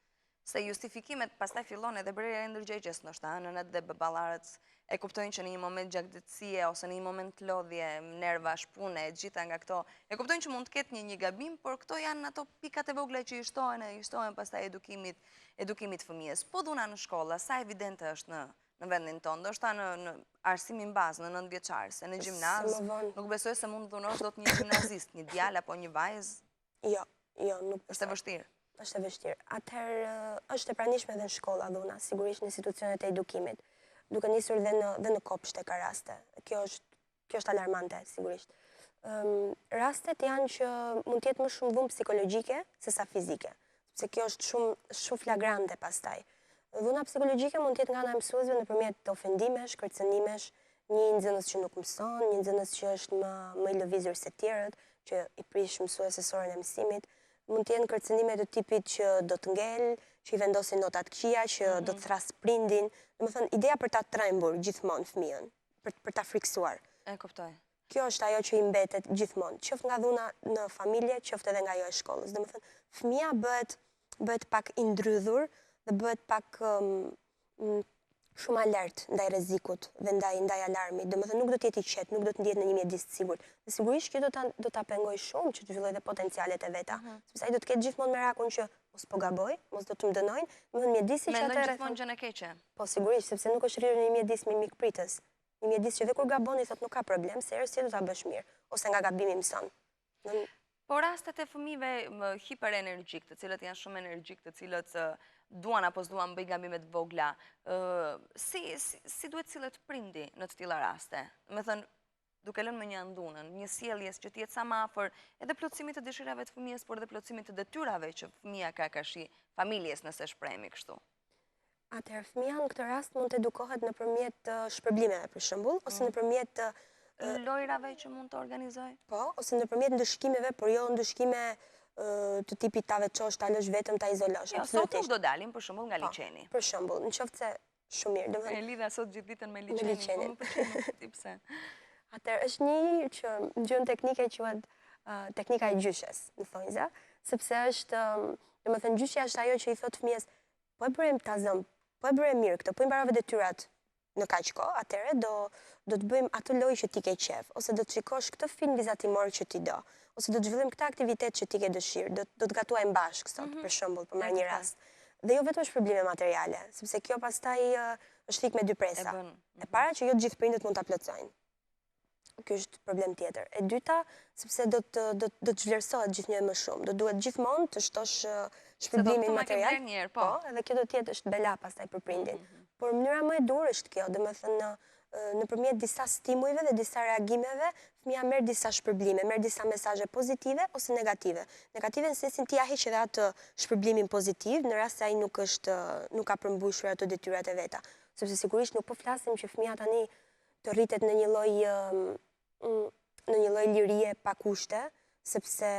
Se justifikimet pastaj fillon edhe bërja e ndërgjegjës, ndoshta nënat dhe baballarët e kuptojnë që në një moment gjakdëtësie ose në një moment lodhje, nervash, pune, gjitha nga këto, e kuptojnë që mund të ketë një gabim, por këto janë ato pikat e vogla që i shtohen pastaj edukimit fëmijës. Po dhuna në shkolla, sa evidente është në vendin tonë, ndoshta në arsimin bazë, në 9 vjeçar, se në gjimnaz, nuk besoj se mund të dhunosh dot një gjimnazist, një djalë apo një vajzë. Jo, nuk është e vështirë. Është e vështirë. Atëherë është e pranishme edhe në shkolla dhuna, sigurisht në institucionet e edukimit, duke nisur dhe në kopshte ka raste. Kjo është alarmante, sigurisht. Rastet janë që mund të jetë më shumë dhunë psikologjike se sa fizike, sepse kjo është shumë flagrante pastaj. Dhuna psikologjike mund të jetë nga ana e mësuesve nëpërmjet ofendimesh, kërcënimesh, një nxënës që nuk mëson, një nxënës që është më i lëvizur se tjerët, që i prish mësueses orën e mësimit. Mund të jenë kërcënime të tipit që do të ngel, që i vendosin notat këqija, që do të thras prindin. Domethënë, ideja për ta trembur gjithmonë fëmijën, për ta friksuar. E kuptoj. Kjo është ajo që i mbetet gjithmonë, qoftë nga dhuna në familje, qoftë edhe nga ajo e shkollës. Domethënë, fëmia bëhet pak i ndrydhur dhe bëhet pak shumë alert ndaj rrezikut dhe ndaj alarmit. Domethënë nuk do të jetë i qetë, nuk do të ndihet në një mjedis të sigurt. Dhe sigurisht që do ta pengoj shumë që të fillojë dhe potencialet e veta. Sepse ai do të ketë gjithmonë merakun që mos po gaboj, mos do të më dënojnë, domethënë mjedisi që mendon gjithmonë gjën e keqe. Po sigurisht, sepse nuk është rrirë në një mjedis me mikpritës. Një mjedis që dhe kur gabon i thotë nuk ka problem, se erë si do ta bësh mirë, ose nga gabimi mëson. Po rastet e fëmijëve hiperenergjik, të cilët janë shumë energjik, të cilët duan apo s'duan bëj gabimet vogla, si duhet sillet prindi në të tilla raste? Me thënë, duke lënë më një andunën, një sjelljes që të jetë sa më afër edhe plotësimit të dëshirave të fëmijës, por edhe plotësimit të detyrave që fëmia ka kashi familjes nëse shprehemi kështu. Atëherë fëmia në këtë rast mund të edukohet nëpërmjet shpërblimeve për shembull, ose nëpërmjet lojrave që mund të organizoj? Po, ose nëpërmjet ndëshkimeve, por jo ndëshkime të tipit ta veçosh, ta lësh vetëm, ta izolosh. Jo, sot nuk do dalim për shembull nga liçeni. Për shembull, në qoftë se shumë mirë, E lidha sot gjithë ditën me liçenin, po më pëlqen ti pse. Atëherë është një që në gjuhën teknike quhet teknika e gjyshes, në thonjza, sepse është, domethënë gjyshja është ajo që i thot fëmijës, po e bëjmë ta zëm, po e bëre mirë këtë, po i mbarove detyrat në kaq kohë, atëherë do të bëjmë atë lojë që ti ke qef, ose do të shikosh këtë film vizatimor që ti do, ose do të zhvillim këtë aktivitet që ti ke dëshirë, do të gatuajmë bashkë sot, për shembull, për marrë një rast. Dhe jo vetëm shpërblime materiale, sepse kjo pastaj është thik me dy presa. E para që jo të gjithë prindët mund ta plotësojnë. Ky është problem tjetër. E dyta, sepse do të zhvlerësohet gjithnjë më shumë. Do duhet gjithmonë të shtosh shpërblimin material. Po, edhe kjo do të jetë është bela pastaj për prindin. Por mënyra më e durë është kjo, domethënë nëpërmjet disa stimujve dhe disa reagimeve, fëmia merr disa shpërblime, merr disa mesazhe pozitive ose negative. Negative në sensin ti ja heq edhe atë shpërblimin pozitiv, në rast se ai nuk ka përmbushur ato detyrat e veta. Sepse sigurisht nuk po flasim që fëmia tani të rritet në një lloj lirie pa kushte, sepse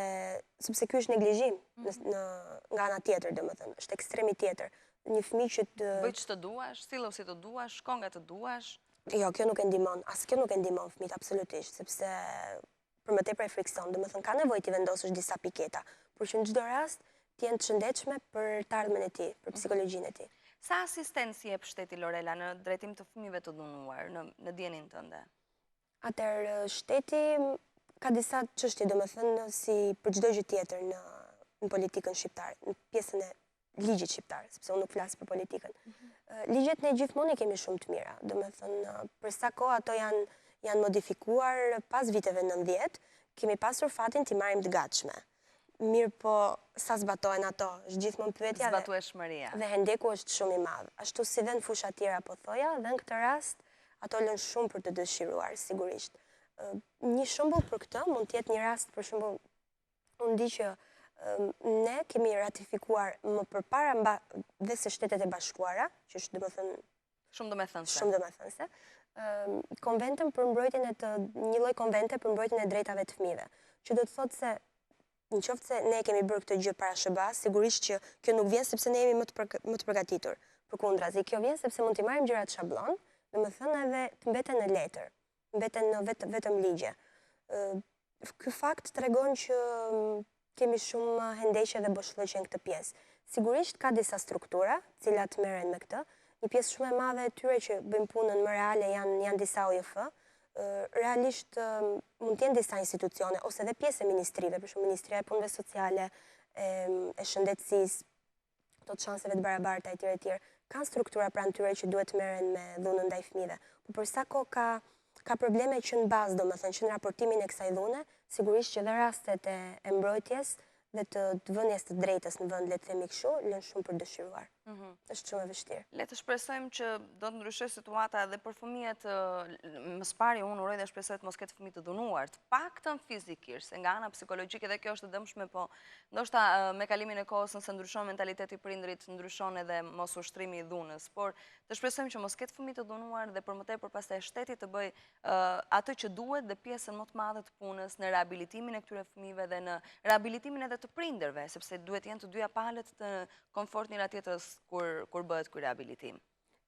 ky është neglizhim nga ana tjetër, domethënë, është ekstremi tjetër. Një fëmijë që bëj ç'të duash, sillu si të duash, shko nga të duash. Jo, kjo nuk e ndihmon, kjo nuk e ndihmon fëmijët absolutisht, sepse për më tepër e frikson, domethënë ka nevojë ti vendosësh disa piketa, por që në çdo rast të jenë të shëndetshme për të ardhmen e tij, për psikologjinë e tij. Sa asistencë jep shteti, Lorela, në drejtim të fëmijëve të dhunuar në dienin tënde? Atëherë shteti ka disa çështje, domethënë si për çdo gjë tjetër në politikën shqiptare, në pjesën e ligjit shqiptar, sepse unë nuk flas për politikën. Ligjet ne gjithmonë i kemi shumë të mira, domethënë për sa kohë ato janë modifikuar pas viteve 90, kemi pasur fatin t'i marrim të gatshme. Mirë po, sa zbatohen ato, është gjithmonë pyetja Zbatueshmëria. Dhe hendeku është shumë i madh. Ashtu si dhe në fusha tjera po thoja, dhe në këtë rast, ato lënë shumë për të dëshiruar, sigurisht. Një shembull për këtë mund të jetë një rast, për shembull, unë di që ne kemi ratifikuar më përpara dhe se Shtetet e Bashkuara, që është domethënë Shumë domethënëse. shumë domethënëse, konventën për mbrojtjen një lloj konvente për mbrojtjen e drejtave të fëmijëve, që do të thotë se në qoftë se ne kemi bërë këtë gjë para SBA, sigurisht që kjo nuk vjen sepse ne jemi më të përgatitur. Përkundrazi, kjo vjen sepse mund t'i marrim gjërat shablon, domethënë edhe të mbeten në letër, mbeten në vetëm ligje. Ky fakt tregon që kemi shumë hendeqe dhe boshllëqe në këtë pjesë. Sigurisht ka disa struktura, cilat merren me këtë. Një pjesë shumë e madhe e tyre që bëjmë punën më reale janë disa OJF. Realisht mund të jenë disa institucione ose edhe pjesë e ministrive, për shembull Ministria e Punëve Sociale, e Shëndetësisë, të shanseve të barabarta etj. Etj. Kanë struktura pranë tyre që duhet të merren me dhunën ndaj fëmijëve. Por për sa kohë ka probleme që në bazë, domethënë që në raportimin e kësaj dhune, sigurisht që dhe rastet e mbrojtjes dhe të vënies të drejtës në vend, le të themi kështu, lënë shumë për dëshiruar. Është shumë e vështirë. Le të shpresojmë që do të ndryshojë situata edhe për fëmijët, më së pari unë uroj dhe shpresoj të mos ketë fëmijë të dhunuar, të paktën fizikisht, se nga ana psikologjike dhe kjo është e dëmshme, po ndoshta me kalimin e kohës nëse ndryshon mentaliteti i prindrit, ndryshon edhe mos ushtrimi i dhunës, por të shpresojmë që mos ketë fëmijë të dhunuar dhe për më tepër pastaj shteti të bëj atë që duhet dhe pjesën më të madhe të punës në rehabilitimin e këtyre fëmijëve dhe në rehabilitimin edhe të prindërve, sepse duhet jenë të dyja palët të komfort njëra tjetrës kur bëhet ky rehabilitim.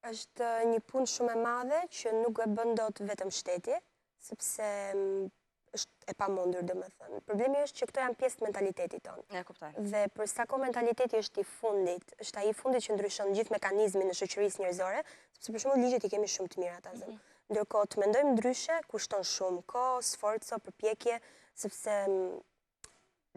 Është një punë shumë e madhe që nuk e bën dot vetëm shteti, sepse është e pamundur, domethënë. Problemi është që këto janë pjesë të mentalitetit tonë. Ja, kuptoj. Dhe për sa kohë mentaliteti është është ai i fundit që ndryshon gjithë mekanizmin në shoqërisë njerëzore, sepse për shembull ligjet I kemi shumë të mira ta zëm. Ndërkohë të mendojmë ndryshe kushton shumë kohë, sforco, përpjekje, sepse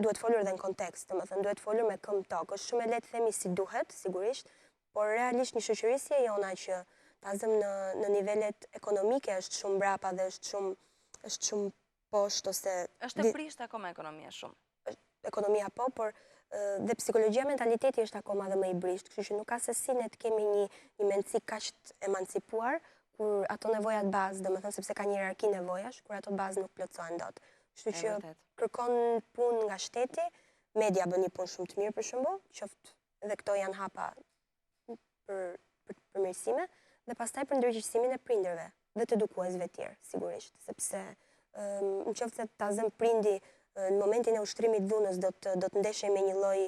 duhet folur edhe në kontekst, domethënë duhet folur me këmbë tokë. Është shumë e lehtë themi si duhet, sigurisht, por realisht një shoqëri si e jona që ta zëm në nivelet ekonomike është shumë mbrapa dhe është shumë poshtë ose Është e prishtë akoma ekonomia shumë. Ekonomia po, por dhe psikologjia mentaliteti është akoma dhe më I brisht, kështu që nuk ka se si ne të kemi një mendësi kaq të emancipuar kur ato nevojat bazë, domethënë sepse ka një hierarki nevojash, kur ato bazë nuk plotësohen dot. Kështu që kërkon punë nga shteti, media bën një punë shumë të mirë për shembull, qoftë edhe këto janë hapa për përmirësime, dhe pastaj për ndërgjegjësimin e prindërve dhe të edukuesve të tjerë, sigurisht, sepse në qoftë se ta zëm prindi në momentin e ushtrimit dhunës do të ndeshej me një lloj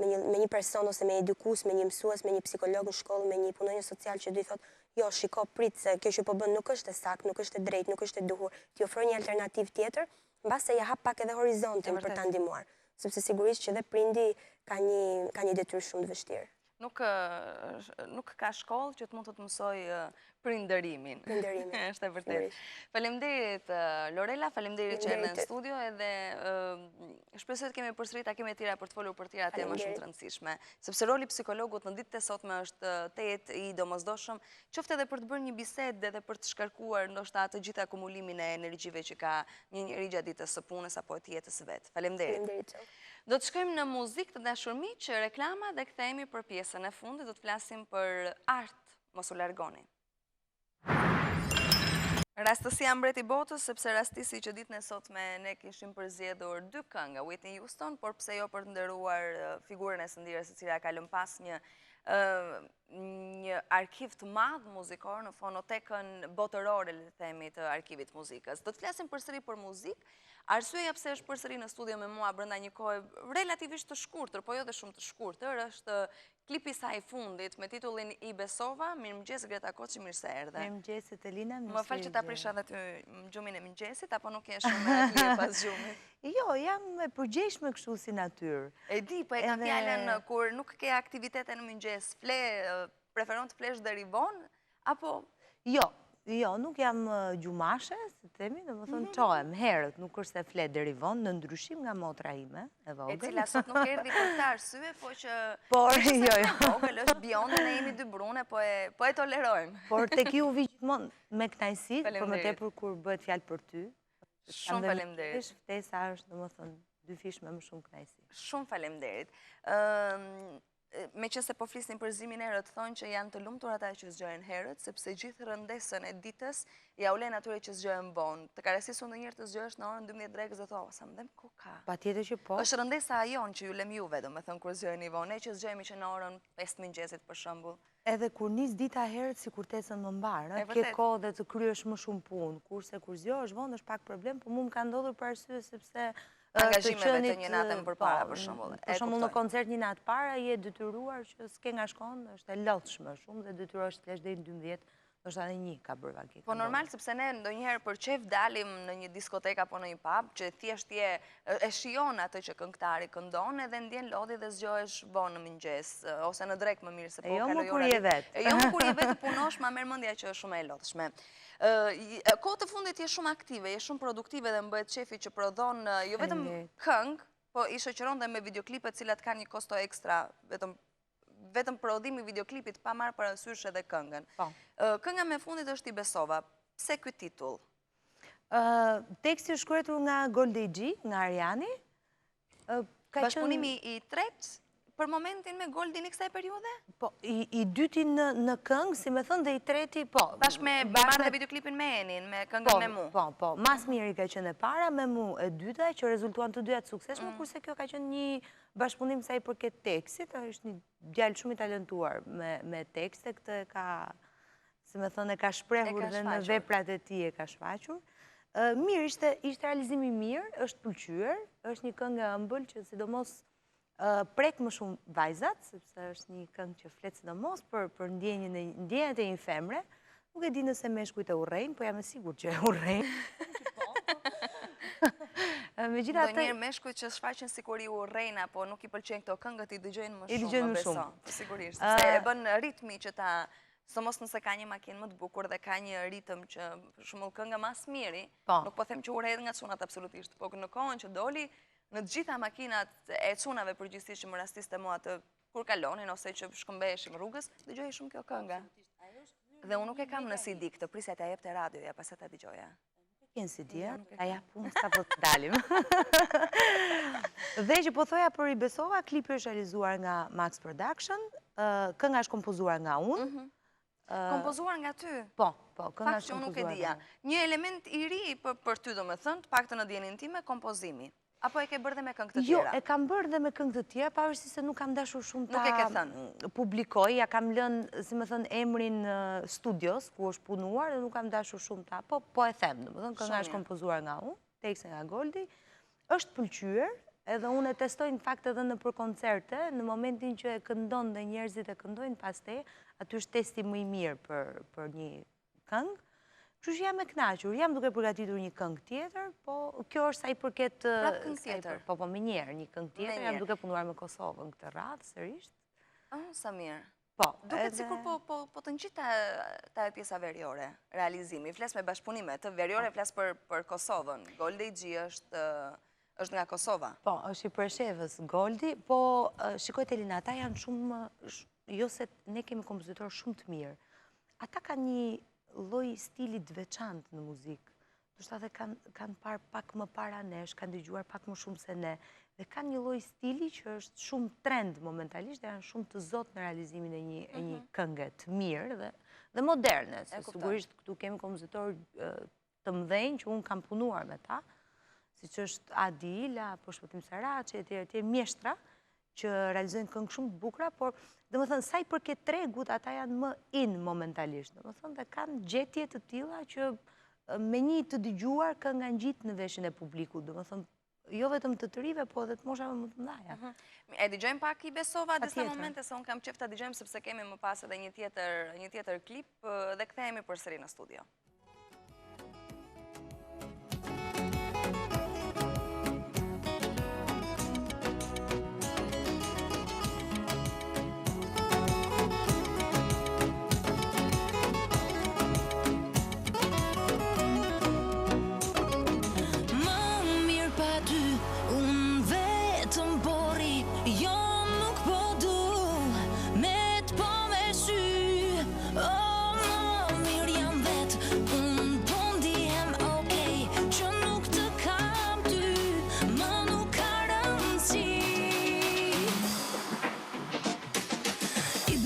me një person ose me një edukues, me një mësues, me një psikolog në shkollë, me një punonjës social që do I thotë, jo, shiko, prit se kjo që po bën nuk është e saktë, nuk është e drejtë, nuk është e duhur, ti ofroj një alternativë tjetër, mbase ja hap pak edhe horizontin për ta ndihmuar, sepse sigurisht që edhe prindi ka një detyrë shumë të vështirë. Nuk ka shkollë që të mund të mësoj prindërimin. Është e vërtetë. Faleminderit Lorela, faleminderit që jeni në studio edhe shpresoj të kemi përsëri takime të tjera për të folur për tjera tema shumë të rëndësishme, sepse roli psikologut në ditët e sotme është tejet I domosdoshëm, qoftë edhe për të bërë një bisedë edhe për të shkarkuar ndoshta të gjithë akumulimin e energjive që ka një njeri gjatë ditës së punës apo të jetës së vet. Faleminderit. Do të shkojmë në muzikë të dashur miq, reklama dhe kthehemi për pjesën e fundit, do të flasim për art, mos u largoni. Rastësia mbret I botës, sepse rastisi që ditën e sotme ne kishim përzgjedhur 2 këngë nga Whitney Houston, por pse jo për të nderuar figurën e së e cila ka lënë pas një arkiv të madh muzikor në fonotekën botërore, le të themi, të arkivit muzikës. Do të flasim përsëri për muzikë. Arsyeja pse është përsëri në studio me mua brenda një kohe relativisht të shkurtër, po jo dhe shumë të shkurtër, është klipi saj I fundit me titullin I besova. Mirëmëngjes Greta Koçi, mirë se erdhe. Mirëmëngjes Elina. Më fal që ta prisha edhe ty gjumin e mëngjesit, apo nuk je shumë klije pas gjumit? Jo, jam e përgjeshme kështu si natyrë. E di, po e ka fjalën kur nuk ke aktivitete në mëngjes, preferon të flesh deri vonë, apo? Jo, nuk jam gjumashe, se temi, dhe më thonë qohem, herët, nuk është se flet deri vonë, në ndryshim nga motra ime, e vogël. E cila sot nuk erdhi për këtë arsye, po që... Por, jo. Vogël është bjonde, ne jemi 2 brune, po e tolerojmë. Por tek ju vi gjithmonë me kënaqësi, për më tepër kur bëhet fjalë për ty. Shumë faleminderit. Ftesa është, dhe më thonë, 2 fish me më shumë kënaqësi. Shumë faleminderit. me që se po flisnin për zimin herët, thonë që janë të lumtur ata që zgjohen herët, sepse gjithë rëndesën e ditës ja ulen atyre që zgjohen vonë. Të ka rasti ndonjëherë të zgjohesh në orën 12 drekës dhe thua, sa më dhem koka. Patjetër që po. Është rëndesa ajon që ju lem juve, domethënë kur zgjoheni vonë, ne që zgjohemi që në orën 5 mëngjesit për shembull. Edhe kur nis dita herët si kurtesën më mbarë, ke vërtet. kohë dhe të kryesh më shumë punë, kurse kur zgjohesh vonë është pak problem, por mu më ka ndodhur për arsye sepse Angazhimeve të një natë më përpara për shembull. Për shembull në koncert një natë para je detyruar që s'ke nga shkon, është e lodhshme shumë dhe detyrohesh të lesh deri në 12, ndoshta edhe një ka bërë vakë. Po normal sepse ne ndonjëherë për çef dalim në një diskotek apo në një pub që thjesht e shijon atë që këngëtari këndon edhe ndjen lodhi dhe zgjohesh vonë në mëngjes ose në drek më mirë se po kaloj ora. Jo më kur je vetë. Jo më kur je vetë punosh, ma merr mendja që është shumë e lodhshme. Kohë të fundit je shumë aktive, je shumë produktive dhe më bëhet shefi që prodhon jo vetëm këngë, po i shoqëron dhe me videoklipet cilat kanë një kosto ekstra, vetëm prodhimi videoklipit pa marrë parasysh edhe këngën. Kënga me fundit është I besova. Pse ky titull? Teksti është shkruar nga Goldi G, nga Ariani. Bashkëpunimi I tretë për momentin me Goldin I kësaj periudhe? Po, I dyti në këngë, si me thënë, dhe I treti, po. Bashkë me marrë dhe videoklipin me Enin, me këngën me mu. Po, mas mirë I ka qenë e para, me mu e dyta, që rezultuan të dyja të sukseshme, kurse kjo ka qenë një bashkëpunim sa I përket tekstit, është një djalë shumë I talentuar me tekste, këtë ka, si me thënë, e ka shprehur dhe në veprat e tij e ka shfaqur. Mirë, ishte realizimi mirë, është pëlqyer, është një këngë e ëmbël që sidomos prek më shumë vajzat, sepse është një këngë që flet sidomos për ndjenjat e një femre. Nuk e di nëse meshkujt e urrejnë, po jam e sigurt që e urrejnë. Ndonjëherë meshkujt që shfaqen sikur I urrejnë apo nuk I pëlqejnë këto këngët I dëgjojnë më shumë, më beso. Sigurisht, se e bën ritmi që ta, somos nëse ka një makinë më të bukur dhe ka një ritëm që për shembull kënga mas miri, nuk po them që urrejnë nga çunat absolutisht, po në kohën që doli në të gjitha makinat e çunave përgjithsisht që më rastiste mua të kur kalonin ose që shkëmbeheshim rrugës, dëgjoj shumë kjo kënga. Dhe unë nuk e kam në CD këtë, prisja ta jep te radioja, pastaj ta dëgjoja. Kënë CD, ta jap punë sa do të dalim. Dhe që po thoja për I besova, klipi është realizuar nga Max Production, kënga është kompozuar nga unë. Kompozuar nga ty? Po, kënga është kompozuar nga unë. Fakt që unë nuk e dija. Një element I ri për ty domethënë, të paktën në dijenin time, kompozimi. Apo e ke bërë dhe me këngë të tjera? Jo, e kam bërë dhe me këngë të tjera, pavarësisht se nuk kam dashur shumë ta publikoj, ja kam lënë, si më thënë, emrin studios, ku është punuar, dhe nuk kam dashur shumë ta, po e them, dhe më thënë, kënga është kompozuar nga unë, tekste nga Goldi, është pëlqyer, edhe unë e testoj në fakt edhe në për koncerte, në momentin që e këndon dhe njerëzit e këndojnë pas te, aty është testi më I mirë për një këngë. Kështu që jam e kënaqur, jam duke përgatitur një këngë tjetër, po kjo është sa I përket... Prapë këngë tjetër? Po, më njerë, një këngë tjetër, jam duke punuar me Kosovën këtë radhë, sërisht. Sa mirë. Po. Duket sikur po të ngjit ta pjesa veriore, realizimi. Flas me bashkëpunime, të veriore flas për Kosovën. Goldi G është nga Kosova. Po, është I përshevës Goldi, po shikoj Elina, ata janë shumë, jo se ne kemi kompozitorë shumë të mirë. Ata ka një lloj stili të veçantë në muzikë. Ndoshta edhe kanë parë pak më para nesh, kanë dëgjuar pak më shumë se ne, dhe kanë një lloj stili që është shumë trend momentalisht dhe janë shumë të zotë në realizimin e një këngë të mirë dhe moderne. Sigurisht këtu kemi kompozitorë të mëdhenj që unë kam punuar me ta, siç është Adila, apo Shpëtim Saraçi, etj, mjeshtra që realizojnë këngë shumë të bukura, por domethënë sa I përket tregut ata janë më in momentalisht. Domethënë dhe kanë gjetje të tilla që me një të dëgjuar kënga ngjit në veshin e publikut. Domethënë jo vetëm të rive, po edhe të moshave më të mëdha. E dëgjojmë pak I besova disa momente se unë kam qejf ta dëgjojmë sepse kemi më pas edhe një tjetër klip dhe kthehemi përsëri në studio.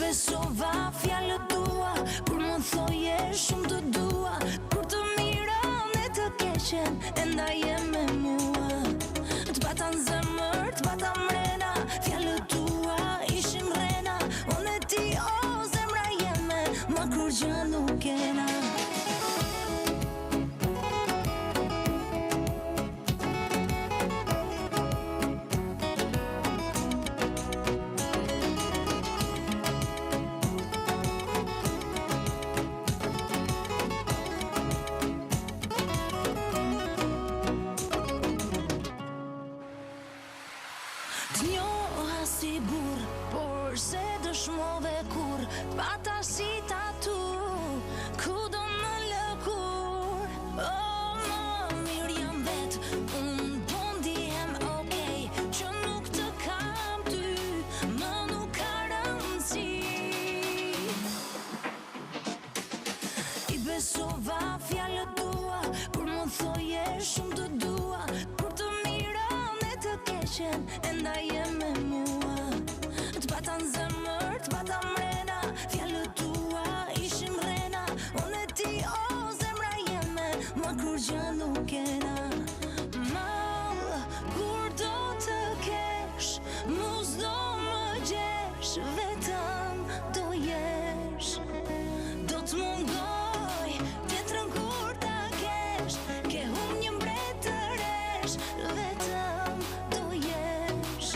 besova fjalët tua, kur më thoje shumë të dua, kur të mirën e të keqen, enda je me mua. Të bata në zemër, të bata mrena, fjalët tua ishin rena, unë e ti o zemra jeme, ma kur gjë nuk kena. T'njoha si burr, por se dëshmove kur t'pata si tatu, ku do më lëkur. O, më mirë jam vet, unë po ndihem okej, që nuk të kam ty, më nuk ka rëndësi. I besova fjalët tua, kur më thoje shumë të dua, kur të mirën e të keqen, enda je me mua. Të bata në zemër, të bata mrena, fjalët tua ishin rena, unë e ti o zemra jeme, ma kur gjë nuk kena. Mall, kur do të kesh, mos do më gjesh, vetëm do jesh. Do të mungoj, tjetrën kur ta kesh, ke hum një mbret të resh, vetëm do jesh.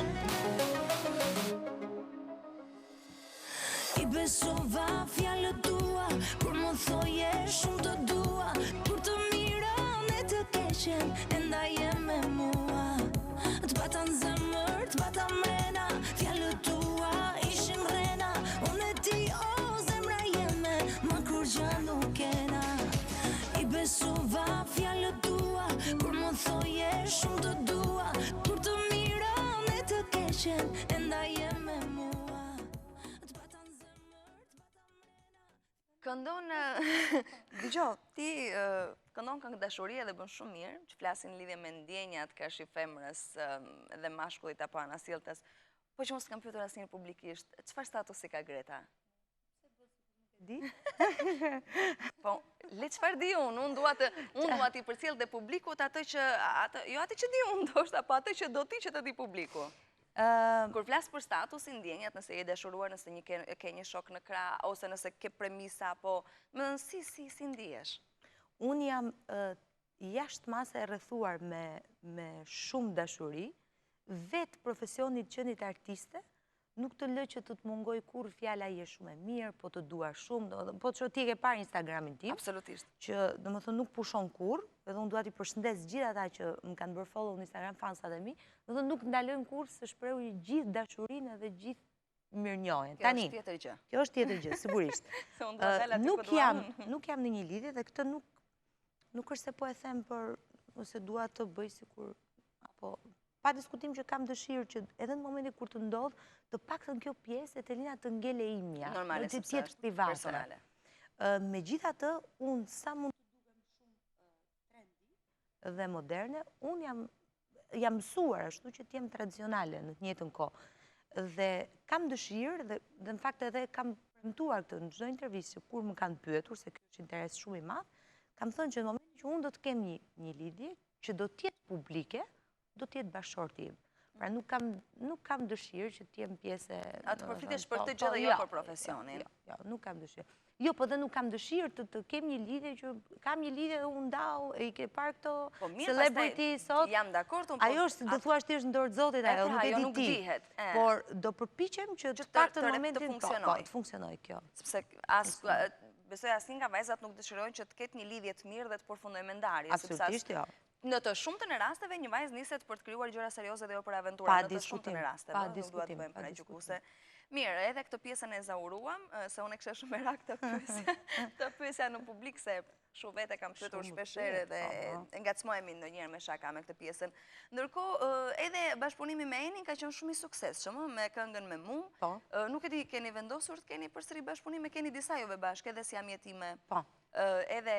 I besova fjalët tua, kur më thoje shumë të dua, kur të mirën e të keqen, enda je me mua. Të bata në zemër, të bata mrena, fjalët tua ishin rena, unë e ti o zemra jeme, ma kur gjë nuk kena. I besova fjalët tua, kur më thoje shumë të dua, kur të mirën e të keqen, enda je me mua. Të bata në zemër, të bata mrena. Këndon, dëgjoj, ti këndon këngë dashurie dhe bën shumë mirë, që flasin lidhje me ndjenjat kash i femrës dhe mashkullit apo anasjelltes. Po që mos kam pyetur asnjëherë publikisht, çfarë statusi ka Greta? Di? Po, le çfarë di unë dua t'i përcjell dhe publikut atë që jo atë që di unë ndoshta, po atë që do ti që të di publiku. Kur flas për statusin, ndjenjat, nëse je dashuruar, nëse ke një shok në krah, ose nëse ke premisa, apo më si ndihesh? Unë jam jashtë mase e rrethuar me shumë dashuri, vetë profesionit qenit artiste, nuk të lë që të të mungoj kur fjala je shumë e mirë, po të dua shumë, po që ti ke parë Instagramin tim, Absolutisht. që do më thënë nuk pushon kur, edhe unë duat i përshëndes gjithë ata që më kanë bërë follow në Instagram, fansat e mi, do thënë nuk ndalojnë kur se shprehu gjithë dashurinë edhe gjithë mirënjohjen. Tani, Kjo është tjetër gjë. kjo është tjetër gjë, sigurisht. Se unë dua thella ti po dua unë. Nuk jam në një lidhje dhe këtë nuk është se po e them për ose dua të bëj sikur apo pa diskutim që kam dëshirë që edhe në momentin kur të ndodh, të paktën kjo pjesë e Telina të ngele imja. Normale, të sepse tjetë është private. personale. Megjithatë, unë sa mund të dukem shumë trendy dhe moderne, unë jam mësuar ashtu që t'jem tradicionale në të njëjtën kohë. Dhe kam dëshirë dhe në fakt edhe kam premtuar këtë në çdo intervistë që kur më kanë pyetur se ky është interes shumë i madh, kam thënë që në momentin që unë do të kem një lidhje që do të jetë publike, do të jetë bashkëshorti im. Pra nuk kam dëshirë që t'jem pjesë... A të përfitesh për të gjë dhe jo për profesionin? Jo, nuk kam dëshirë. Jo, po dhe nuk kam dëshirë të kem një lidhje që kam një lidhje dhe unë ndau, e i ke parë këto celebrity sot. Jam dakord, ajo është, do thua është në dorë të Zotit, ajo nuk e di ti. Por do përpiqem që të paktën në momentin të funksionoj kjo. Sepse besoj asnjë nga vajzat nuk dëshirojnë që të ketë një lidhje të mirë dhe të përfundojë me ndarje. Absolutisht jo. Në të shumtën e rasteve një vajzë niset për të krijuar gjëra serioze dhe jo për aventura. Në të shumtën e rasteve. Pa Nuk duhet të diskutim. bëjmë paragjykuse. Mirë, edhe këtë pjesën e zauruam, se unë e kisha shumë merak të pyesja në publik, se shu vete kam pyetur shpeshere dhe ngacmohemi ndonjëherë me shaka me këtë pjesën. Ndërkohë, edhe bashkëpunimi me Enin ka qenë shumë i suksesshëm, me këngën me mu. Nuk e di, keni vendosur të keni përsëri bashkëpunim, me keni disa juve bashkë, edhe si jam jetime, edhe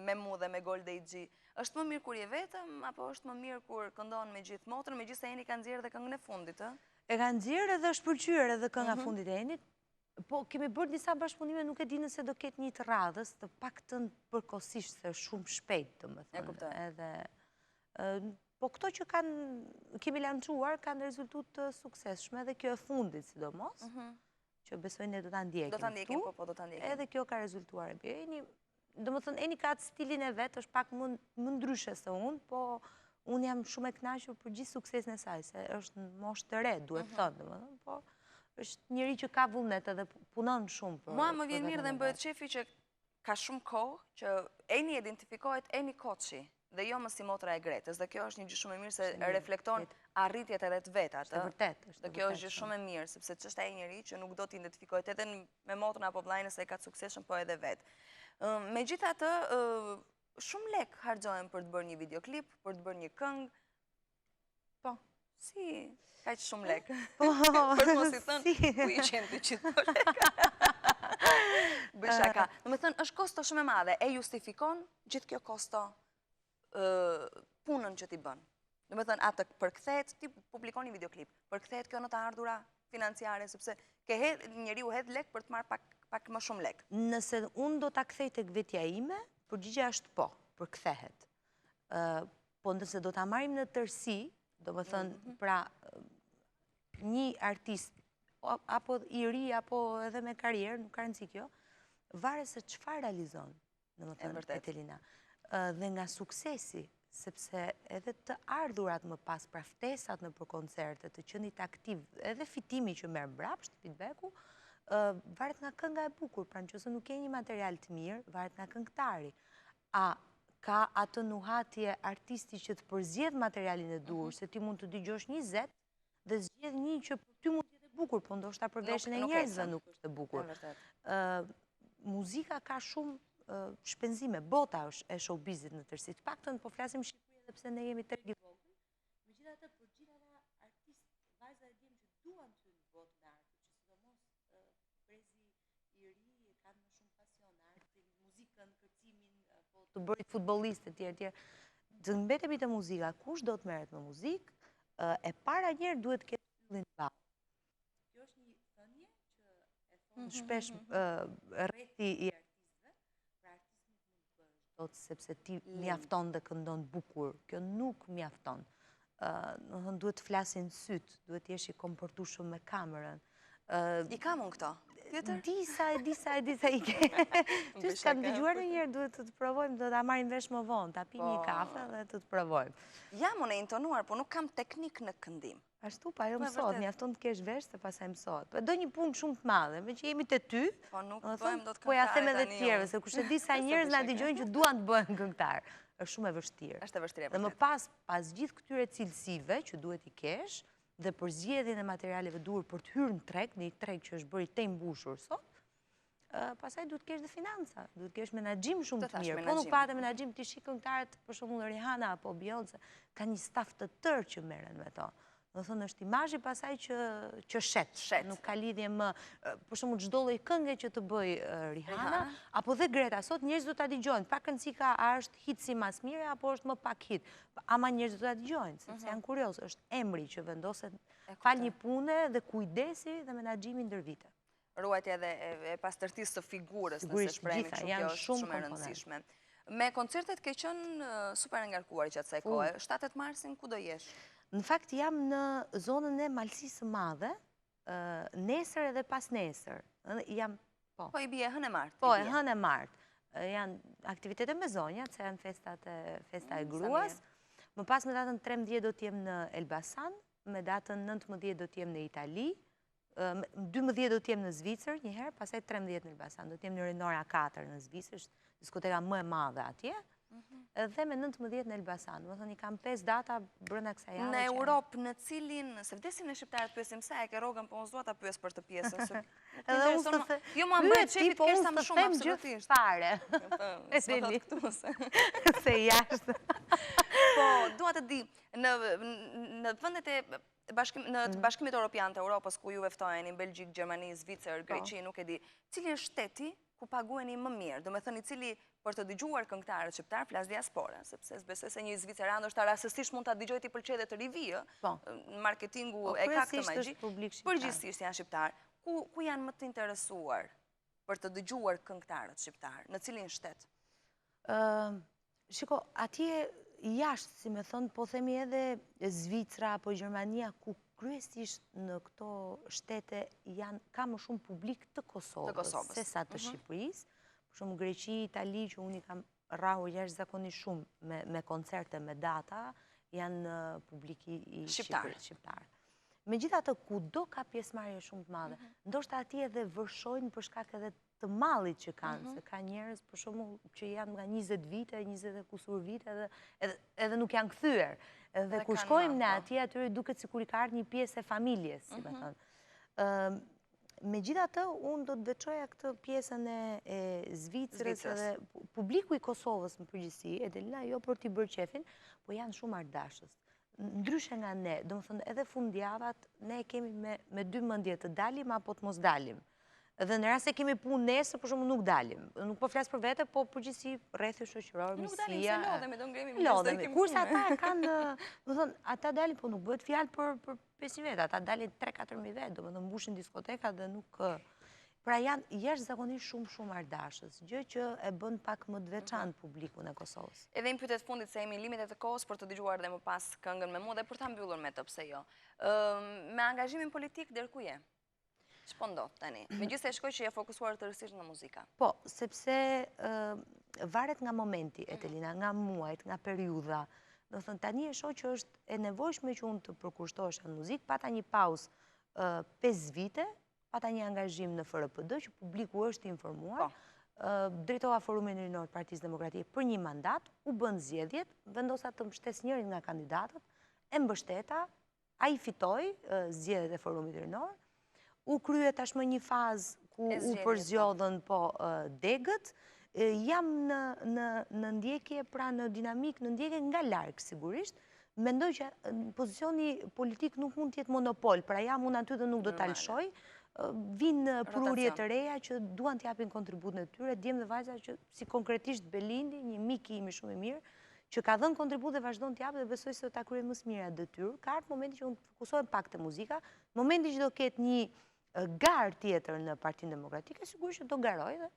me mu dhe me Golde i është më mirë kur je vetëm, apo është më mirë kur këndon me gjithë motrën, me gjithë se Eni ka nxjerrë dhe këngën e fundit, ë? E ka nxjerrë edhe është pëlqyer edhe kënga fundit e Enit. Po, kemi bërë disa bashkëpunime, nuk e di nëse do ketë një të radhës, të paktën përkohësisht se shumë shpejt, domethënë. Edhe po këto që kemi lançuar kanë rezultat të suksesshme dhe kjo e fundit sidomos, që besoj ne do ta ndjekim. Do ta ndjekim, po do ta ndjekim. Edhe kjo ka rezultuar e mirë. Domethënë Eni ka stilin e vet, është pak më ndryshe se unë, po unë jam shumë e kënaqur për gjithë suksesin e saj, se është në moshë të re, duhet thënë, domethënë, po është njëri që ka vullnet edhe punon shumë për. Mua më vjen mirë dhe më bëhet qefi që ka shumë kohë që Eni identifikohet Eni Koçi dhe jo më si motra e Gretës, dhe kjo është një gjë shumë e mirë se reflekton arritjet edhe të vetat. Është vërtet. Dhe kjo është gjë shumë e mirë, sepse ç'është ai njeri që nuk do të identifikohet edhe me motrën apo vllajën se ka të suksesshëm, po edhe vet. Megjithatë, shumë lek harxohen për të bërë një videoklip, për të bërë një këngë. Po, si kaq shumë lek. Po, për mos i thënë, ku i qenë të qito lek. Bëshaka. Në me thënë, është kosto shumë e madhe, e justifikon gjithë kjo kosto punën që ti bën. Në me thënë, atë përkthehet, ti publikon një videoklip, përkthehet kjo në të ardhura financiare, sepse njeriu hedh lek për të marrë pak më shumë lek. Nëse unë do ta kthej tek vetja ime, përgjigjja është po, përkthehet. Po nëse do ta marrim në tërësi, do më thënë, pra një artist, apo i ri, apo edhe me karierë, nuk ka rëndësi kjo, varet se çfarë realizon, do më thënë, Etelina. Dhe nga suksesi, sepse edhe të ardhurat më pas, pra ftesat në për koncerte, të qenit aktiv, edhe fitimi që merr mbrapsht, feedbacku, varet nga kënga e bukur, pra nëse nuk ke një material të mirë, varet nga këngëtari. A ka atë nuhatje artisti që të përzjedh materialin e duhur, se ti mund të dëgjosh 20 dhe zgjedh një që për ty mund të jetë e bukur, po ndoshta për veshjen e njerëzve nuk është e bukur. Muzika ka shumë shpenzime, bota është e showbizit në tërësi. Të paktën po flasim Shqipëri edhe pse ne jemi treg i vogël. Megjithatë për gjithë ata artistë, vajza e djem që duan të hyjnë në botën e artit, që sidomos brezi i ri kanë më shumë pasion artin, muzikën, kërcimin, po të bërit futbollistë etj. Të mbetemi te muzika, kush do të merret me muzikë, e para njëherë duhet të ketë yllin ballë. Kjo është një thënie që e thon shpesh rreti i sepse ti mjafton dhe këndon bukur. Kjo nuk mjafton. Duhet të flasin syt, duhet të jesh i komportueshëm me kamerën. I kam unë këto? Disa i ke. Ty s'kam dëgjuar ndonjëherë, duhet të provojmë, do ta marrim vesh më vonë, ta pim një kafe dhe të provojmë. Jam unë e intonuar, po nuk kam teknik në këndim. Ashtu pa jo mësohet, mjafton të kesh vesh se pastaj mësohet. Do një punë shumë të madhe, me që jemi te ty. Po nuk bëjmë dot këngëtar. Po ja them edhe të tjerëve, se kush e di sa njerëz na dëgjojnë që duan të bëhen këngëtar. Është shumë e vështirë. Është e vështirë. Dhe më pas gjithë këtyre cilësive që duhet i kesh dhe për zgjedhjen e materialeve duhur për të hyrë në treg, në një treg që është bërë i të mbushur sot, pastaj duhet kesh dhe financa, duhet kesh menaxhim shumë të mirë. Po nuk patë menaxhim ti shik këngëtarët, për shembull Rihanna apo Beyoncé, kanë një staf të tërë që merren me to. Do thënë është imazhi pasaj që shet, nuk ka lidhje më, për shembull çdo lloj këngë që të bëj Rihanna apo dhe Greta, sot njerëz do ta dëgjojnë, pak rëndësi ka a është hit si mas mire apo është më pak hit. Ama njerëz do ta dëgjojnë, sepse janë kurioz, është emri që vendoset fal një pune dhe kujdesi dhe menaxhimi ndër vite. Ruajtja edhe e pastërtisë së figurës, nëse shprehemi kështu, kjo është shumë e rëndësishme. Me koncertet ke qenë super e ngarkuar gjatë kësaj kohe. 7 marsin ku do jesh? Në fakt jam në zonën e Malësisë së Madhe, nesër edhe pas nesër. Po i bie hënë e martë. Po, e hënë e martë. Janë aktivitete me zonjat, se janë festa e gruas. Më pas me datën 13 do t'jem në Elbasan, me datën 19 do t'jem në Itali, 12 do t'jem në Zvicër njëherë, pasaj 13 në Elbasan. Do t'jem në Rinora 4 në Zvicër, diskoteka më e madhe atje. Dhe me 19 në Elbasan. Më thënë, i kam 5 data brenda kësaj javë. Në Europë, në cilin, se vdesim në shqiptarët pyesim sa e ke rrogën, po unë s'dua ta pyes për të pjesën. Edhe unë të the... Jo, mua më bëhet qefit kesh sa më shumë, absolutisht. Fare. S'ma thot këtu se. Se jashtë. Po, dua të di, në vendet e në bashkimit Europian të Europës, ku juve ftojeni, Belgjik, Gjermani, Zvicër, Greqi, nuk e di, cili është shteti ku paguheni më mirë, do me thënë i cili për të dëgjuar këngëtarët shqiptar flas diaspora, sepse besoj se një zviceran do shta rastësisht mund ta dëgjoj ti pëlqej dhe të rivijë, në marketingu e ka këtë magji, përgjithsisht janë shqiptar. ku janë më të interesuar për të dëgjuar këngëtarët shqiptarë, në cilin shtet? Shiko, atje jashtë, si me thonë, po themi edhe Zvicra apo Gjermania, ku kryesisht në këto shtete ka më shumë publik të Kosovës, se sa të Shqipërisë. Për shumë Greqi, Itali, që unë i kam rrahur jashtëzakonisht shumë me koncerte, me data, janë publiki i shqiptar. Megjithatë, kudo ka pjesëmarrje shumë të madhe. Ndoshta atje edhe vërshojnë për shkak edhe të mallit që kanë, se ka njerëz për shembull që janë nga 20 vite, 20 e kusur vite edhe nuk janë kthyer. Edhe kur shkojmë ne atje, atyre duket sikur i ka ardhur një pjesë e familjes, si më thënë. Megjithatë, unë do të veçoja këtë pjesën e Zvicrës edhe publiku i Kosovës në përgjithësi, Edelina, jo për t'i bërë qefin, po janë shumë ardashës. Ndryshe nga ne, do më thënë, edhe fundjavat, ne kemi me dy mendje të dalim apo të mos dalim. Dhe në rast se kemi punë nesër, për shumë nuk dalim. Nuk po flasë për vete, po përgjithësi rrethi shoqëror, misia. Nuk dalim se lodhemi, do ngremi lodhemi. Kurse ata kanë, do thënë, ata dalin, po nuk bëhet fjalë për 5.000 vetë, ata dalin 3-4.000 vetë, do më thënë mbushin diskoteka dhe nuk... Pra janë jashtëzakonisht shumë ardashës, gjë që e bën pak më të veçantë publikun e Kosovës. Edhe në pyetjet fundit se jemi limitet e kohës për të dëgjuar dhe më pas këngën me mua dhe për ta mbyllur me të, pse jo. Me angazhimin politik deri ku je? Ç'po ndodh tani? Megjithëse shkoj që je fokusuar tërësisht nga muzika. Po, sepse varet nga momenti, Etelina, nga muajt, nga periudha. Do thënë, tani e shoh që është e nevojshme që unë të përkushtohesha në muzikë, pata një pauzë 5 vite, pata një angazhim në FRPD, që publiku është informuar, drejtova forumin rinor të Partisë Demokratike për një mandat, u bën zgjedhjet, vendosa të mbështes njërin nga kandidatët, e mbështeta, ai fitoi zgjedhjet e forumit rinor, u krye tashmë një fazë ku u përzgjodhen degët, jam në ndjekje, pra në dinamik, në ndjekje nga larg sigurisht. Mendoj që pozicioni politik nuk mund të jetë monopol, pra jam unë aty dhe nuk do ta lëshoj. Vinë prurje të reja që duan të japin kontributën e tyre, djemë dhe vajza që si konkretisht Belindi, një mik i imi shumë i mirë, që ka dhënë kontribut dhe vazhdon të japë dhe besoj se do ta kryej më së miri atë detyrë. Ka ardhur momenti që unë fokusohem pak te muzika, momenti që do ketë një garë tjetër në Partinë Demokratike, sigurisht që do garoj dhe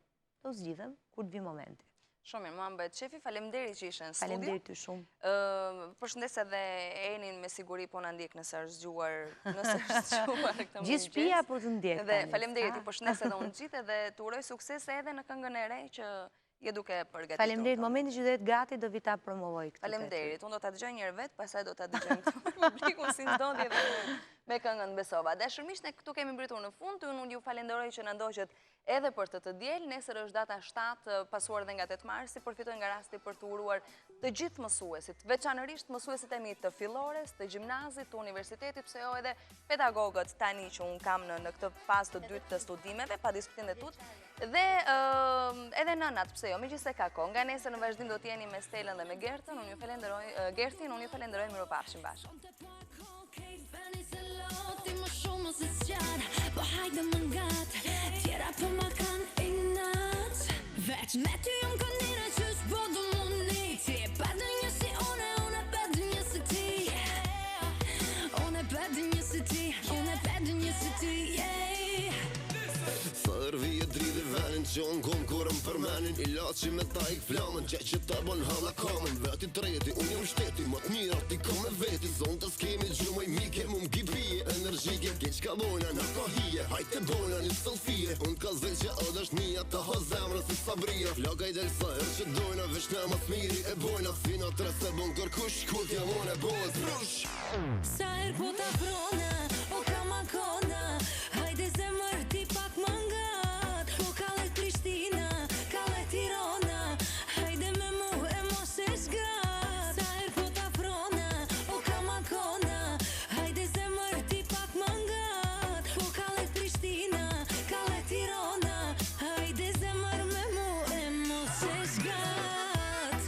do zgjidhem kur të vi momenti. Shumë mirë, mua mbet shefi, faleminderit që ishe në studio. Faleminderit ty shumë. Përshëndes edhe Enin me siguri po na ndjek nëse është zgjuar këtë mëngjes. Gjithë shtëpia po të ndjek. Dhe faleminderit, i përshëndes edhe unë gjithë dhe të uroj sukses edhe në këngën e re që je duke përgatitur. Faleminderit, momenti që do jetë gati do vi ta promovoj këtë. Faleminderit, unë do ta dëgjoj një herë vet, pastaj do ta dëgjojmë këtu publikun si ndodhi edhe me këngën Besova. Dashur miq, ne këtu kemi mbritur në fund, unë ju falenderoj që na ndoqët edhe për të diel. Nesër është data 7, pasuar dhe nga 8 marsi, përfitoj nga rasti për të uruar të gjithë mësuesit, veçanërisht mësuesit e mi të fillores, të gjimnazit, të universitetit, pse jo edhe pedagogët tani që unë kam në këtë fazë të dytë të studimeve, pa diskutim dhe tut, dhe edhe nënat, pse jo, megjithëse ka kohë. Nga nesër në vazhdim do të jeni me Stelën dhe me Gertën, unë ju falenderoj, mirupafshim bashkë. Po hajde më ngat, tjera po ma kanë inat. Veç me ty jam këndira që s'po du mundi. Ti e bedë një si une bedë një si ti. Une bedë një si ti, une bedë një si ti. Fërvi e dridhe venin që unë kom kurëm përmenin. I laci me ta ik flamën, që të bon halla kamën. Veti treti, unë jam shteti, më të mirë ti kom me veti. Zonë të skemi gjumaj mike, mu m'gibije. Energjike, keq ka bojna, në ka hije. Hajte bojna një selfie. Unë ka zë që edhe është mija, të ha zemrë si sabria. Flaka i del sa herë që dojna, vesh në mas miri e bojna. Fina tre se bon kërkush, kut jam unë e bojës rush. Sa her po ta prona, o kama kona. Hajde zemër ti pak mangat. Po kalet Prishtina, kalet Tirana. Hajde me mu e mos e shgat. Sa her po ta prona, o kama kona. Hajde zemër ti pak mangat. Po kalet Prishtina, kalet Tirana. Hajde zemër me mu e mos e shgat.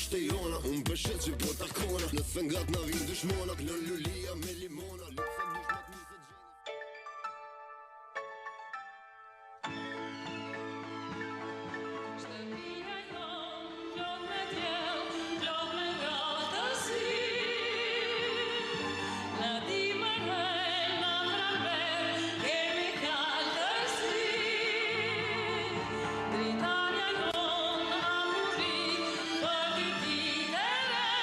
ishte jona. Unë peshet që po takona, nëse ngat na vin dushmona, lën lulia me limona.